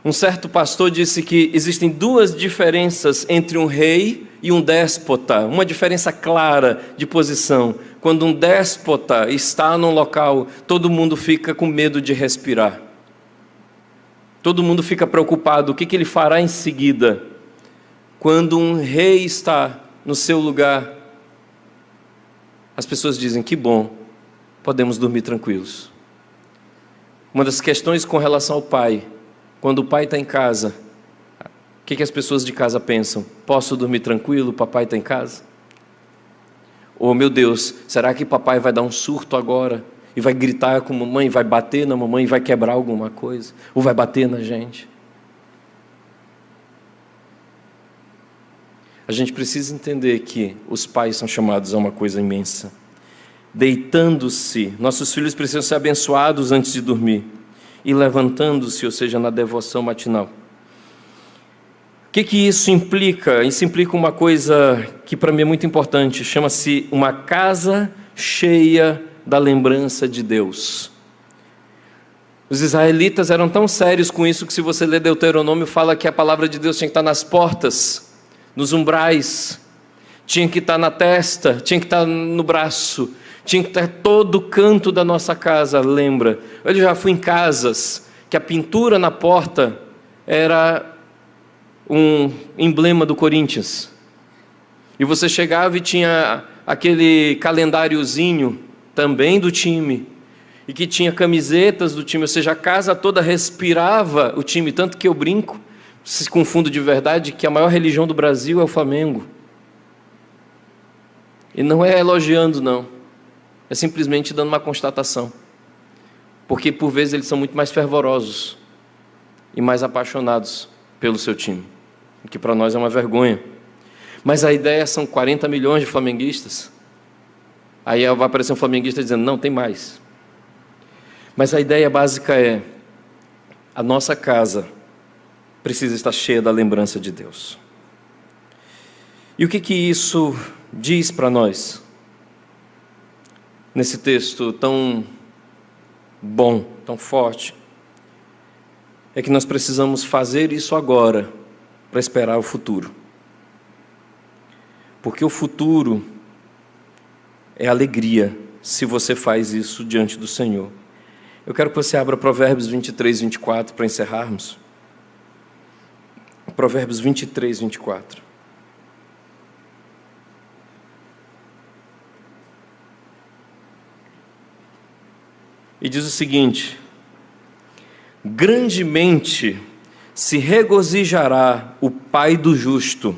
Um certo pastor disse que existem duas diferenças entre um rei e um déspota, uma diferença clara de posição. Quando um déspota está num local, todo mundo fica com medo de respirar. Todo mundo fica preocupado, o que ele fará em seguida? Quando um rei está no seu lugar, as pessoas dizem, que bom, podemos dormir tranquilos. Uma das questões com relação ao pai, quando o pai está em casa, o que as pessoas de casa pensam? Posso dormir tranquilo, papai está em casa? Oh meu Deus, será que papai vai dar um surto agora? E vai gritar com a mamãe, vai bater na mamãe, vai quebrar alguma coisa? Ou vai bater na gente? A gente precisa entender que os pais são chamados a uma coisa imensa. Deitando-se, nossos filhos precisam ser abençoados antes de dormir. E levantando-se, ou seja, na devoção matinal. O que isso implica? Isso implica uma coisa que para mim é muito importante, chama-se uma casa cheia da lembrança de Deus. Os israelitas eram tão sérios com isso que, se você ler Deuteronômio, fala que a palavra de Deus tinha que estar nas portas, nos umbrais, tinha que estar na testa, tinha que estar no braço, tinha que estar todo canto da nossa casa. Lembra? Eu já fui em casas que a pintura na porta era um emblema do Corinthians, e você chegava e tinha aquele calendáriozinho também do time, e que tinha camisetas do time, ou seja, a casa toda respirava o time, tanto que eu brinco, se confundo de verdade, que a maior religião do Brasil é o Flamengo. E não é elogiando, não, é simplesmente dando uma constatação, porque por vezes eles são muito mais fervorosos e mais apaixonados pelo seu time, o que para nós é uma vergonha. Mas a ideia são 40 milhões de flamenguistas. Aí vai aparecer um flamenguista dizendo, não, tem mais. Mas a ideia básica é, a nossa casa precisa estar cheia da lembrança de Deus. E o que isso diz para nós? Nesse texto tão bom, tão forte, é que nós precisamos fazer isso agora, para esperar o futuro. Porque o futuro é alegria, se você faz isso diante do Senhor. Eu quero que você abra Provérbios 23, 24, para encerrarmos. Provérbios 23, 24. E diz o seguinte: grandemente se regozijará o pai do justo,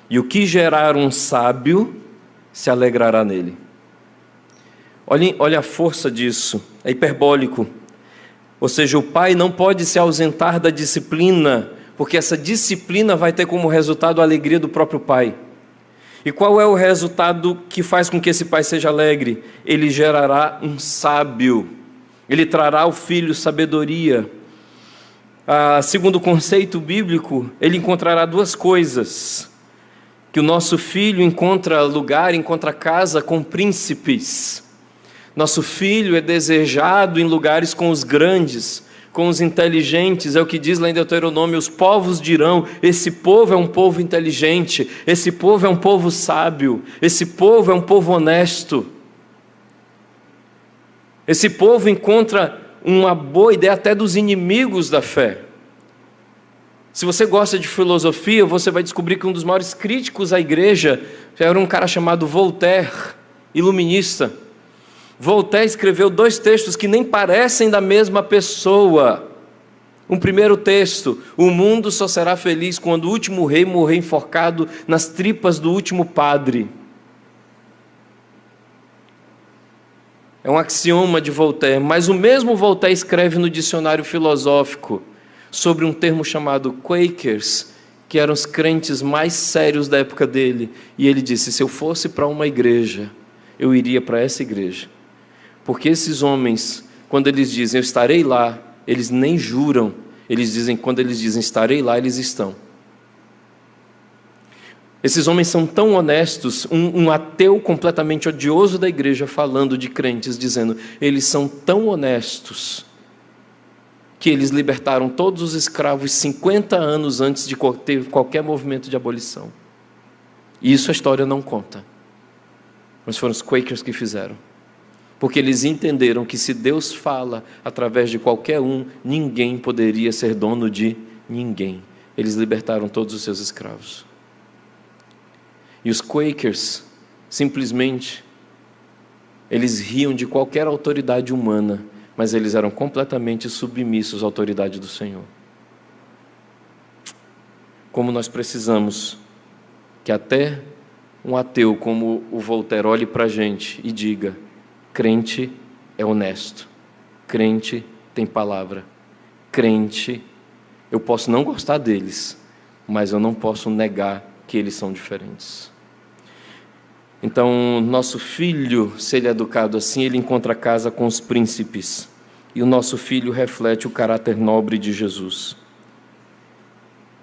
e o que gerar um sábio se alegrará nele. Olha a força disso, é hiperbólico. Ou seja, o pai não pode se ausentar da disciplina, porque essa disciplina vai ter como resultado a alegria do próprio pai. E qual é o resultado que faz com que esse pai seja alegre? Ele gerará um sábio, ele trará ao filho sabedoria. Segundo o conceito bíblico, ele encontrará duas coisas: que o nosso filho encontra lugar, encontra casa com príncipes. Nosso filho é desejado em lugares com os grandes, com os inteligentes. É o que diz lá em Deuteronômio: os povos dirão, esse povo é um povo inteligente, esse povo é um povo sábio, esse povo é um povo honesto. Esse povo encontra uma boa ideia até dos inimigos da fé. Se você gosta de filosofia, você vai descobrir que um dos maiores críticos à igreja era um cara chamado Voltaire, iluminista. Voltaire escreveu 2 textos que nem parecem da mesma pessoa. Um primeiro texto: o mundo só será feliz quando o último rei morrer enforcado nas tripas do último padre. É um axioma de Voltaire, mas o mesmo Voltaire escreve no dicionário filosófico sobre um termo chamado Quakers, que eram os crentes mais sérios da época dele, e ele disse: se eu fosse para uma igreja, eu iria para essa igreja. Porque esses homens, quando eles dizem eu estarei lá, eles nem juram, eles dizem, quando eles dizem estarei lá, eles estão. Esses homens são tão honestos, um ateu completamente odioso da igreja falando de crentes, dizendo, eles são tão honestos que eles libertaram todos os escravos 50 anos antes de ter qualquer movimento de abolição. E isso a história não conta. Mas foram os Quakers que fizeram. Porque eles entenderam que se Deus fala através de qualquer um, ninguém poderia ser dono de ninguém. Eles libertaram todos os seus escravos. E os Quakers, simplesmente, eles riam de qualquer autoridade humana, mas eles eram completamente submissos à autoridade do Senhor. Como nós precisamos que até um ateu como o Voltaire olhe para a gente e diga, crente é honesto, crente tem palavra, crente, eu posso não gostar deles, mas eu não posso negar que eles são diferentes. Então, nosso filho, se ele é educado assim, ele encontra casa com os príncipes. E o nosso filho reflete o caráter nobre de Jesus.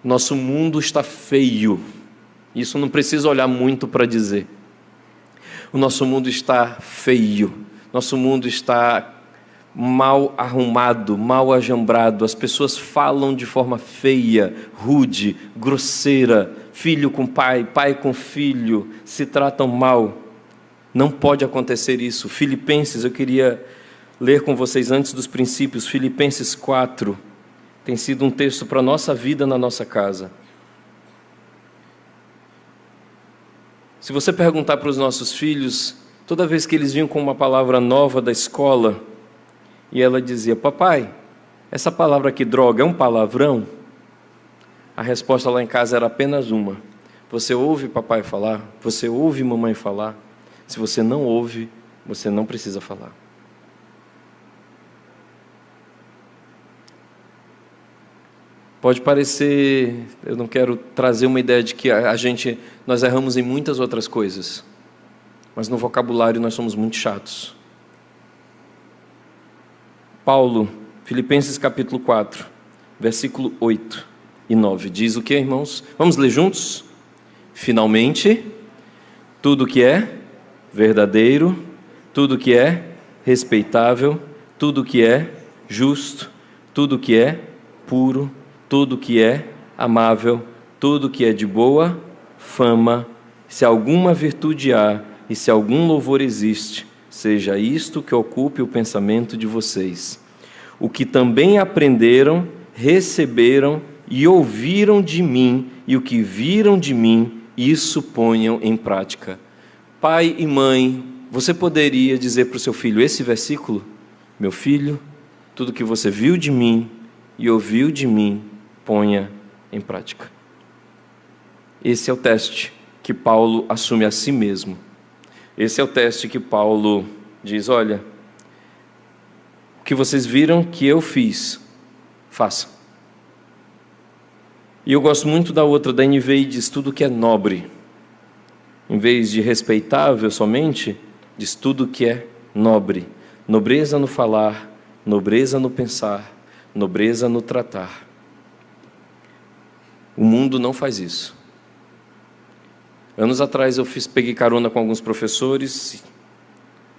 Nosso mundo está feio. Isso não precisa olhar muito para dizer. O nosso mundo está feio. Nosso mundo está mal arrumado, mal ajambrado. As pessoas falam de forma feia, rude, grosseira. Filho com pai, pai com filho, se tratam mal. Não pode acontecer isso. Filipenses, eu queria ler com vocês antes dos princípios, Filipenses 4, tem sido um texto para a nossa vida na nossa casa. Se você perguntar para os nossos filhos, toda vez que eles vinham com uma palavra nova da escola, e ela dizia, papai, essa palavra aqui, droga, é um palavrão? A resposta lá em casa era apenas uma. Você ouve papai falar? Você ouve mamãe falar? Se você não ouve, você não precisa falar. Pode parecer, eu não quero trazer uma ideia de que nós erramos em muitas outras coisas, mas no vocabulário nós somos muito chatos. Paulo, Filipenses capítulo 4, versículo 8 e 9, diz o que, irmãos? Vamos ler juntos? Finalmente, tudo que é verdadeiro, tudo que é respeitável, tudo que é justo, tudo que é puro, tudo que é amável, tudo que é de boa fama, se alguma virtude há e se algum louvor existe, seja isto que ocupe o pensamento de vocês. O que também aprenderam, receberam e ouviram de mim, e o que viram de mim, isso ponham em prática. Pai e mãe, você poderia dizer para o seu filho esse versículo? Meu filho, tudo que você viu de mim e ouviu de mim, ponha em prática. Esse é o teste que Paulo assume a si mesmo. Esse é o teste que Paulo diz, olha, o que vocês viram que eu fiz, façam. E eu gosto muito da outra, da NVI, diz tudo que é nobre. Em vez de respeitável somente, diz tudo que é nobre. Nobreza no falar, nobreza no pensar, nobreza no tratar. O mundo não faz isso. Anos atrás eu peguei carona com alguns professores,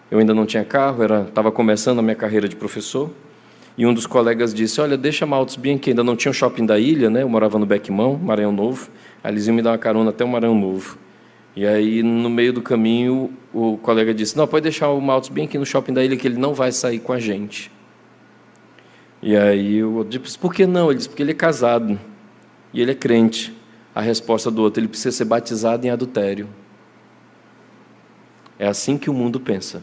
eu ainda não tinha carro, estava começando a minha carreira de professor, e um dos colegas disse, olha, deixa Maltos bem aqui, ainda não tinha o shopping da ilha, né? Eu morava no Bequimão, Maranhão Novo, aí eles iam me dar uma carona até o Maranhão Novo. E aí, no meio do caminho, o colega disse, não, pode deixar o Maltos bem aqui no shopping da ilha, que ele não vai sair com a gente. E aí eu disse, por que não? Ele disse, porque ele é casado, e ele é crente. A resposta do outro, ele precisa ser batizado em adultério. É assim que o mundo pensa.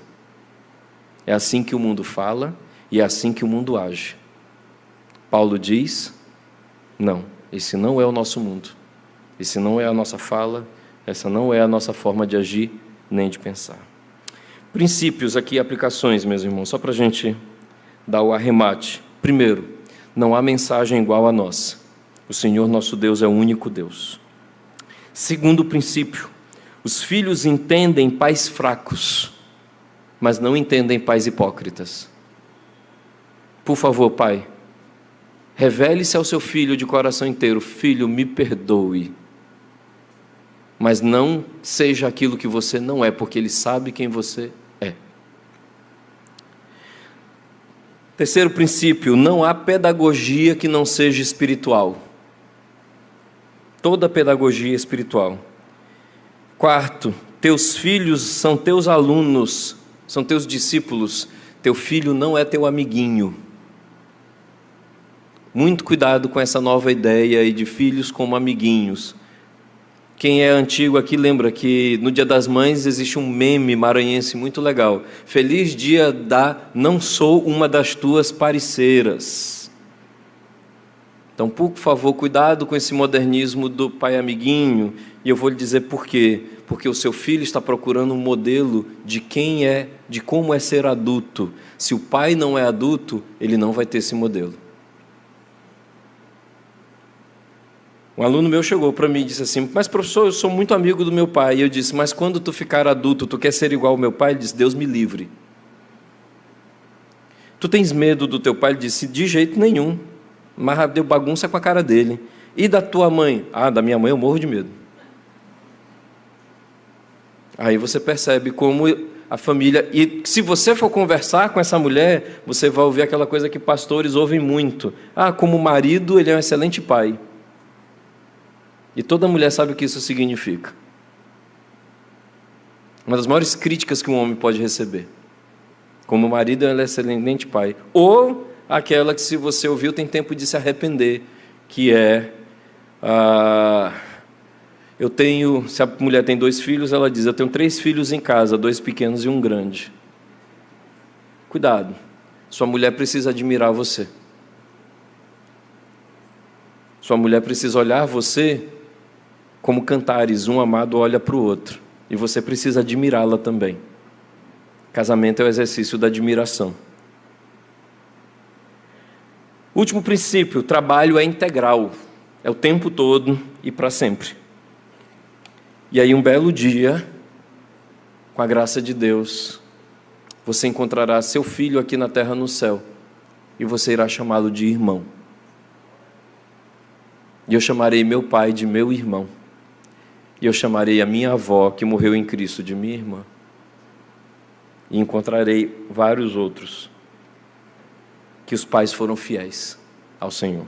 É assim que o mundo fala e é assim que o mundo age. Paulo diz, não, esse não é o nosso mundo. Esse não é a nossa fala, essa não é a nossa forma de agir nem de pensar. Princípios aqui, aplicações, meus irmãos, só para a gente dar o arremate. Primeiro, não há mensagem igual a nossa. O Senhor nosso Deus é o único Deus. Segundo princípio, os filhos entendem pais fracos, mas não entendem pais hipócritas. Por favor, pai, revele-se ao seu filho de coração inteiro: filho, me perdoe. Mas não seja aquilo que você não é, porque ele sabe quem você é. Terceiro princípio, não há pedagogia que não seja espiritual. Toda pedagogia é espiritual. Quarto, teus filhos são teus alunos, são teus discípulos. Teu filho não é teu amiguinho. Muito cuidado com essa nova ideia aí de filhos como amiguinhos. Quem é antigo aqui lembra que no Dia das Mães existe um meme maranhense muito legal. Feliz dia da não sou uma das tuas parceiras. Então, por favor, cuidado com esse modernismo do pai amiguinho. E eu vou lhe dizer por quê. Porque o seu filho está procurando um modelo de quem é, de como é ser adulto. Se o pai não é adulto, ele não vai ter esse modelo. Um aluno meu chegou para mim e disse assim: mas professor, eu sou muito amigo do meu pai. E eu disse: mas quando tu ficar adulto, tu quer ser igual ao meu pai? Ele disse: Deus me livre. Tu tens medo do teu pai? Ele disse: de jeito nenhum. Mas deu bagunça com a cara dele. E da tua mãe? Ah, da minha mãe eu morro de medo. Aí você percebe como a família... E se você for conversar com essa mulher, você vai ouvir aquela coisa que pastores ouvem muito: ah, como marido ele é um excelente pai. E toda mulher sabe o que isso significa. Uma das maiores críticas que um homem pode receber: como marido ele é um excelente pai. Ou aquela que, se você ouviu, tem tempo de se arrepender, que é... se a mulher tem 2 filhos, ela diz: eu tenho 3 filhos em casa, 2 pequenos e um grande. Cuidado, sua mulher precisa admirar você. Sua mulher precisa olhar você como Cantares, um amado olha para o outro, e você precisa admirá-la também. Casamento é o exercício da admiração. Último princípio: o trabalho é integral, é o tempo todo e para sempre. E aí, um belo dia, com a graça de Deus, você encontrará seu filho aqui na terra, no céu, e você irá chamá-lo de irmão. E eu chamarei meu pai de meu irmão. E eu chamarei a minha avó, que morreu em Cristo, de minha irmã. E encontrarei vários outros que os pais foram fiéis ao Senhor.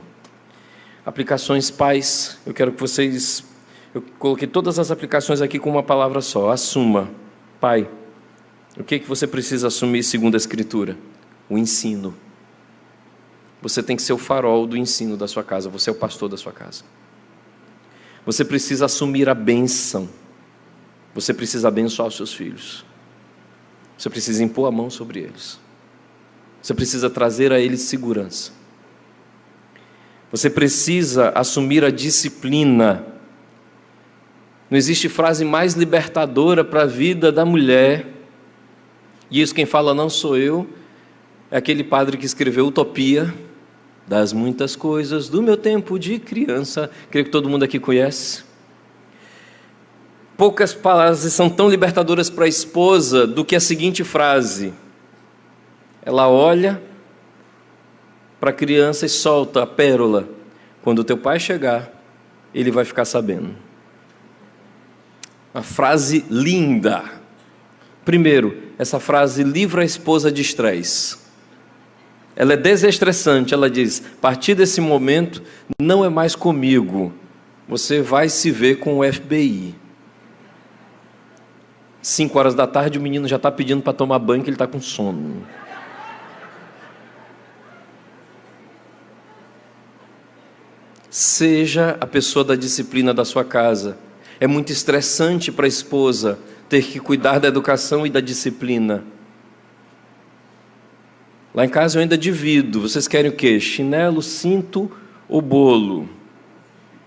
Aplicações, pais, eu quero que vocês... Eu coloquei todas as aplicações aqui com uma palavra só: assuma. Pai, o que você precisa assumir segundo a Escritura? O ensino. Você tem que ser o farol do ensino da sua casa. Você é o pastor da sua casa. Você precisa assumir a bênção. Você precisa abençoar os seus filhos. Você precisa impor a mão sobre eles. Você precisa trazer a eles segurança. Você precisa assumir a disciplina. Não existe frase mais libertadora para a vida da mulher. E isso quem fala não sou eu. É aquele padre que escreveu Utopia. Das muitas coisas do meu tempo de criança. Creio que todo mundo aqui conhece. Poucas palavras são tão libertadoras para a esposa do que a seguinte frase: ela olha para a criança e solta a pérola: quando o teu pai chegar, ele vai ficar sabendo. Uma frase linda. Primeiro, essa frase livra a esposa de estresse. Ela é desestressante. Ela diz: a partir desse momento, não é mais comigo. Você vai se ver com o FBI. 5 horas da tarde, o menino já está pedindo para tomar banho, que ele está com sono. Seja a pessoa da disciplina da sua casa. É muito estressante para a esposa ter que cuidar da educação e da disciplina. Lá em casa eu ainda divido. Vocês querem o quê? Chinelo, cinto ou bolo?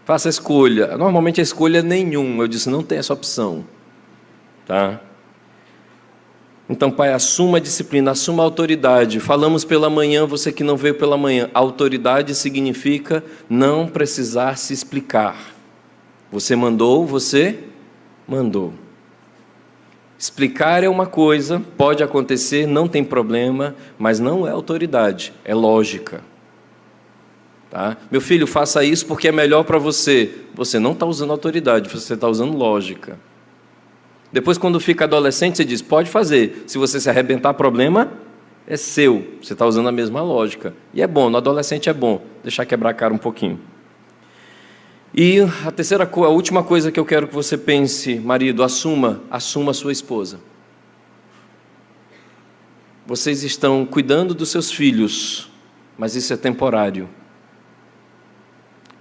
Faça a escolha. Normalmente a escolha é nenhuma. Eu disse: não tem essa opção. Tá? Então, pai, assuma a disciplina, assuma a autoridade. Falamos pela manhã, você que não veio pela manhã. Autoridade significa não precisar se explicar. Você mandou. Explicar é uma coisa, pode acontecer, não tem problema, mas não é autoridade, é lógica. Tá? Meu filho, faça isso porque é melhor para você. Você não está usando autoridade, você está usando lógica. Depois, quando fica adolescente, você diz, pode fazer. Se você se arrebentar, problema é seu. Você está usando a mesma lógica. E é bom, no adolescente é bom, deixar quebrar a cara um pouquinho. E a última coisa que eu quero que você pense, marido, assuma a sua esposa. Vocês estão cuidando dos seus filhos, mas isso é temporário.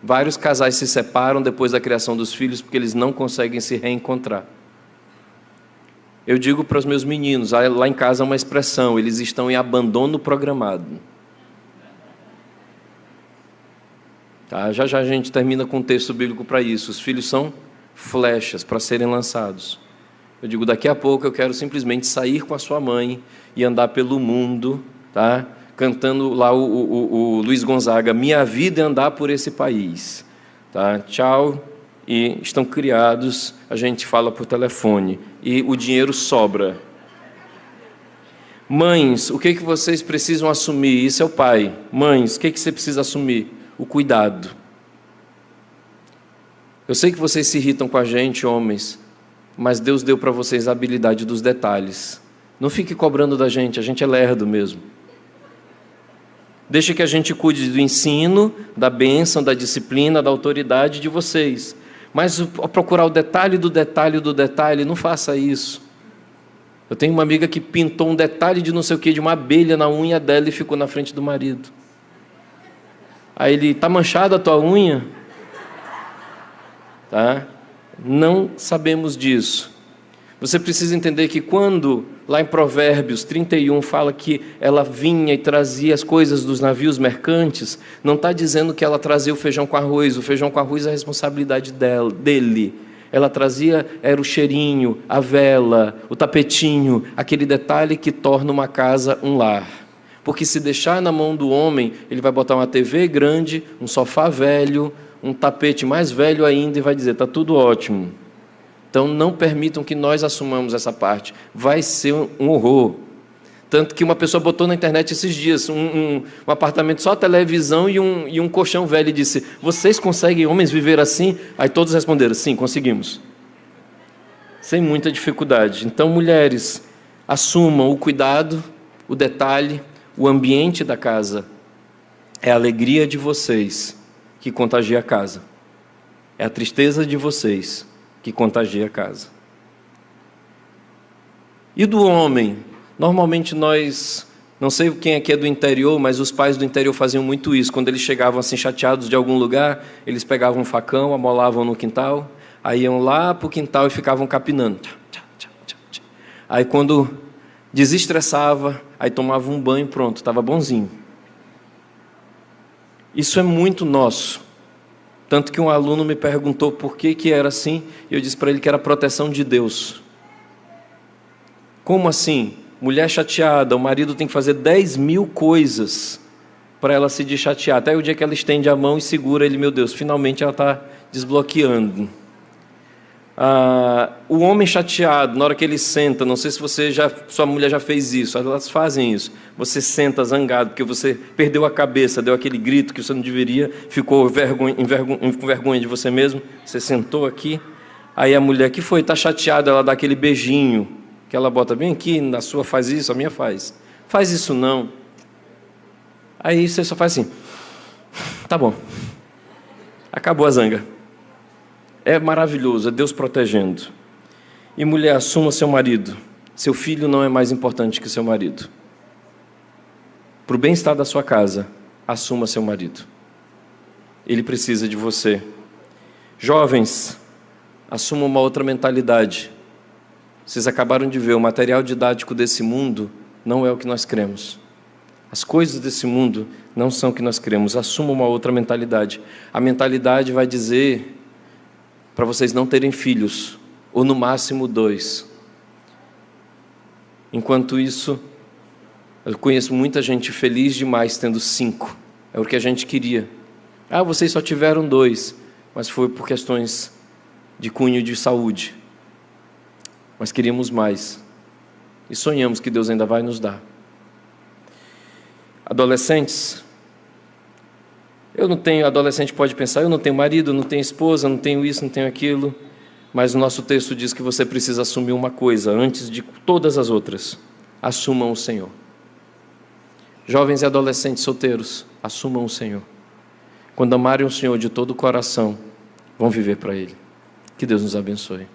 Vários casais se separam depois da criação dos filhos porque eles não conseguem se reencontrar. Eu digo para os meus meninos, lá em casa é uma expressão, eles estão em abandono programado. Tá? Já já a gente termina com um texto bíblico para isso. Os filhos são flechas para serem lançados. Eu digo, daqui a pouco eu quero simplesmente sair com a sua mãe e andar pelo mundo, tá? Cantando lá o Luiz Gonzaga, minha vida é andar por esse país. Tá? Tchau. E estão criados, a gente fala por telefone, e o dinheiro sobra. Mães, o que vocês precisam assumir? Isso é o pai. Mães, o que você precisa assumir? O cuidado. Eu sei que vocês se irritam com a gente, homens, mas Deus deu para vocês a habilidade dos detalhes. Não fique cobrando da gente, a gente é lerdo mesmo. Deixa que a gente cuide do ensino, da bênção, da disciplina, da autoridade de vocês. Mas procurar o detalhe do detalhe do detalhe, não faça isso. Eu tenho uma amiga que pintou um detalhe de não sei o que, de uma abelha na unha dela e ficou na frente do marido. Aí ele, está manchada a tua unha? Tá? Não sabemos disso. Você precisa entender que quando, lá em Provérbios 31, fala que ela vinha e trazia as coisas dos navios mercantes, não está dizendo que ela trazia o feijão com arroz é a responsabilidade dele. Ela trazia, era o cheirinho, a vela, o tapetinho, aquele detalhe que torna uma casa um lar. Porque se deixar na mão do homem, ele vai botar uma TV grande, um sofá velho, um tapete mais velho ainda e vai dizer, está tudo ótimo. Então não permitam que nós assumamos essa parte. Vai ser um horror. Tanto que uma pessoa botou na internet esses dias um apartamento só televisão e um colchão velho e disse, vocês conseguem, homens, viver assim? Aí todos responderam, sim, conseguimos. Sem muita dificuldade. Então, mulheres, assumam o cuidado, o detalhe, o ambiente da casa. É a alegria de vocês que contagia a casa. É a tristeza de vocês que contagia a casa. E do homem? Normalmente nós, não sei quem aqui é do interior, mas os pais do interior faziam muito isso. Quando eles chegavam assim chateados de algum lugar, eles pegavam um facão, amolavam no quintal, aí iam lá para o quintal e ficavam capinando. Aí quando desestressava, aí tomava um banho, pronto, estava bonzinho. Isso é muito nosso. Tanto que um aluno me perguntou por que era assim, e eu disse para ele que era a proteção de Deus. Como assim? Mulher chateada, o marido tem que fazer 10.000 coisas para ela se deschatear. Até o dia que ela estende a mão e segura ele, meu Deus, finalmente ela está desbloqueando. O homem chateado, na hora que ele senta, não sei se sua mulher já fez isso, elas fazem isso. Você senta zangado porque você perdeu a cabeça, deu aquele grito que você não deveria, ficou com vergonha de você mesmo, você sentou aqui, aí a mulher, que foi? Está chateada, ela dá aquele beijinho, que ela bota bem aqui, na sua faz isso, a minha faz. Faz isso não. Aí você só faz assim, tá bom, acabou a zanga. É maravilhoso, é Deus protegendo. E mulher, assuma seu marido. Seu filho não é mais importante que seu marido. Para o bem-estar da sua casa, assuma seu marido. Ele precisa de você. Jovens, assumam uma outra mentalidade. Vocês acabaram de ver, o material didático desse mundo não é o que nós cremos. As coisas desse mundo não são o que nós cremos. Assumam uma outra mentalidade. A mentalidade vai dizer para vocês não terem filhos, ou no máximo 2. Enquanto isso, eu conheço muita gente feliz demais tendo 5. É o que a gente queria. Ah, vocês só tiveram 2, mas foi por questões de cunho de saúde. Mas queríamos mais. E sonhamos que Deus ainda vai nos dar. Adolescentes, adolescente pode pensar, eu não tenho marido, não tenho esposa, não tenho isso, não tenho aquilo. Mas o nosso texto diz que você precisa assumir uma coisa antes de todas as outras. Assumam o Senhor. Jovens e adolescentes solteiros, assumam o Senhor. Quando amarem o Senhor de todo o coração, vão viver para Ele. Que Deus nos abençoe.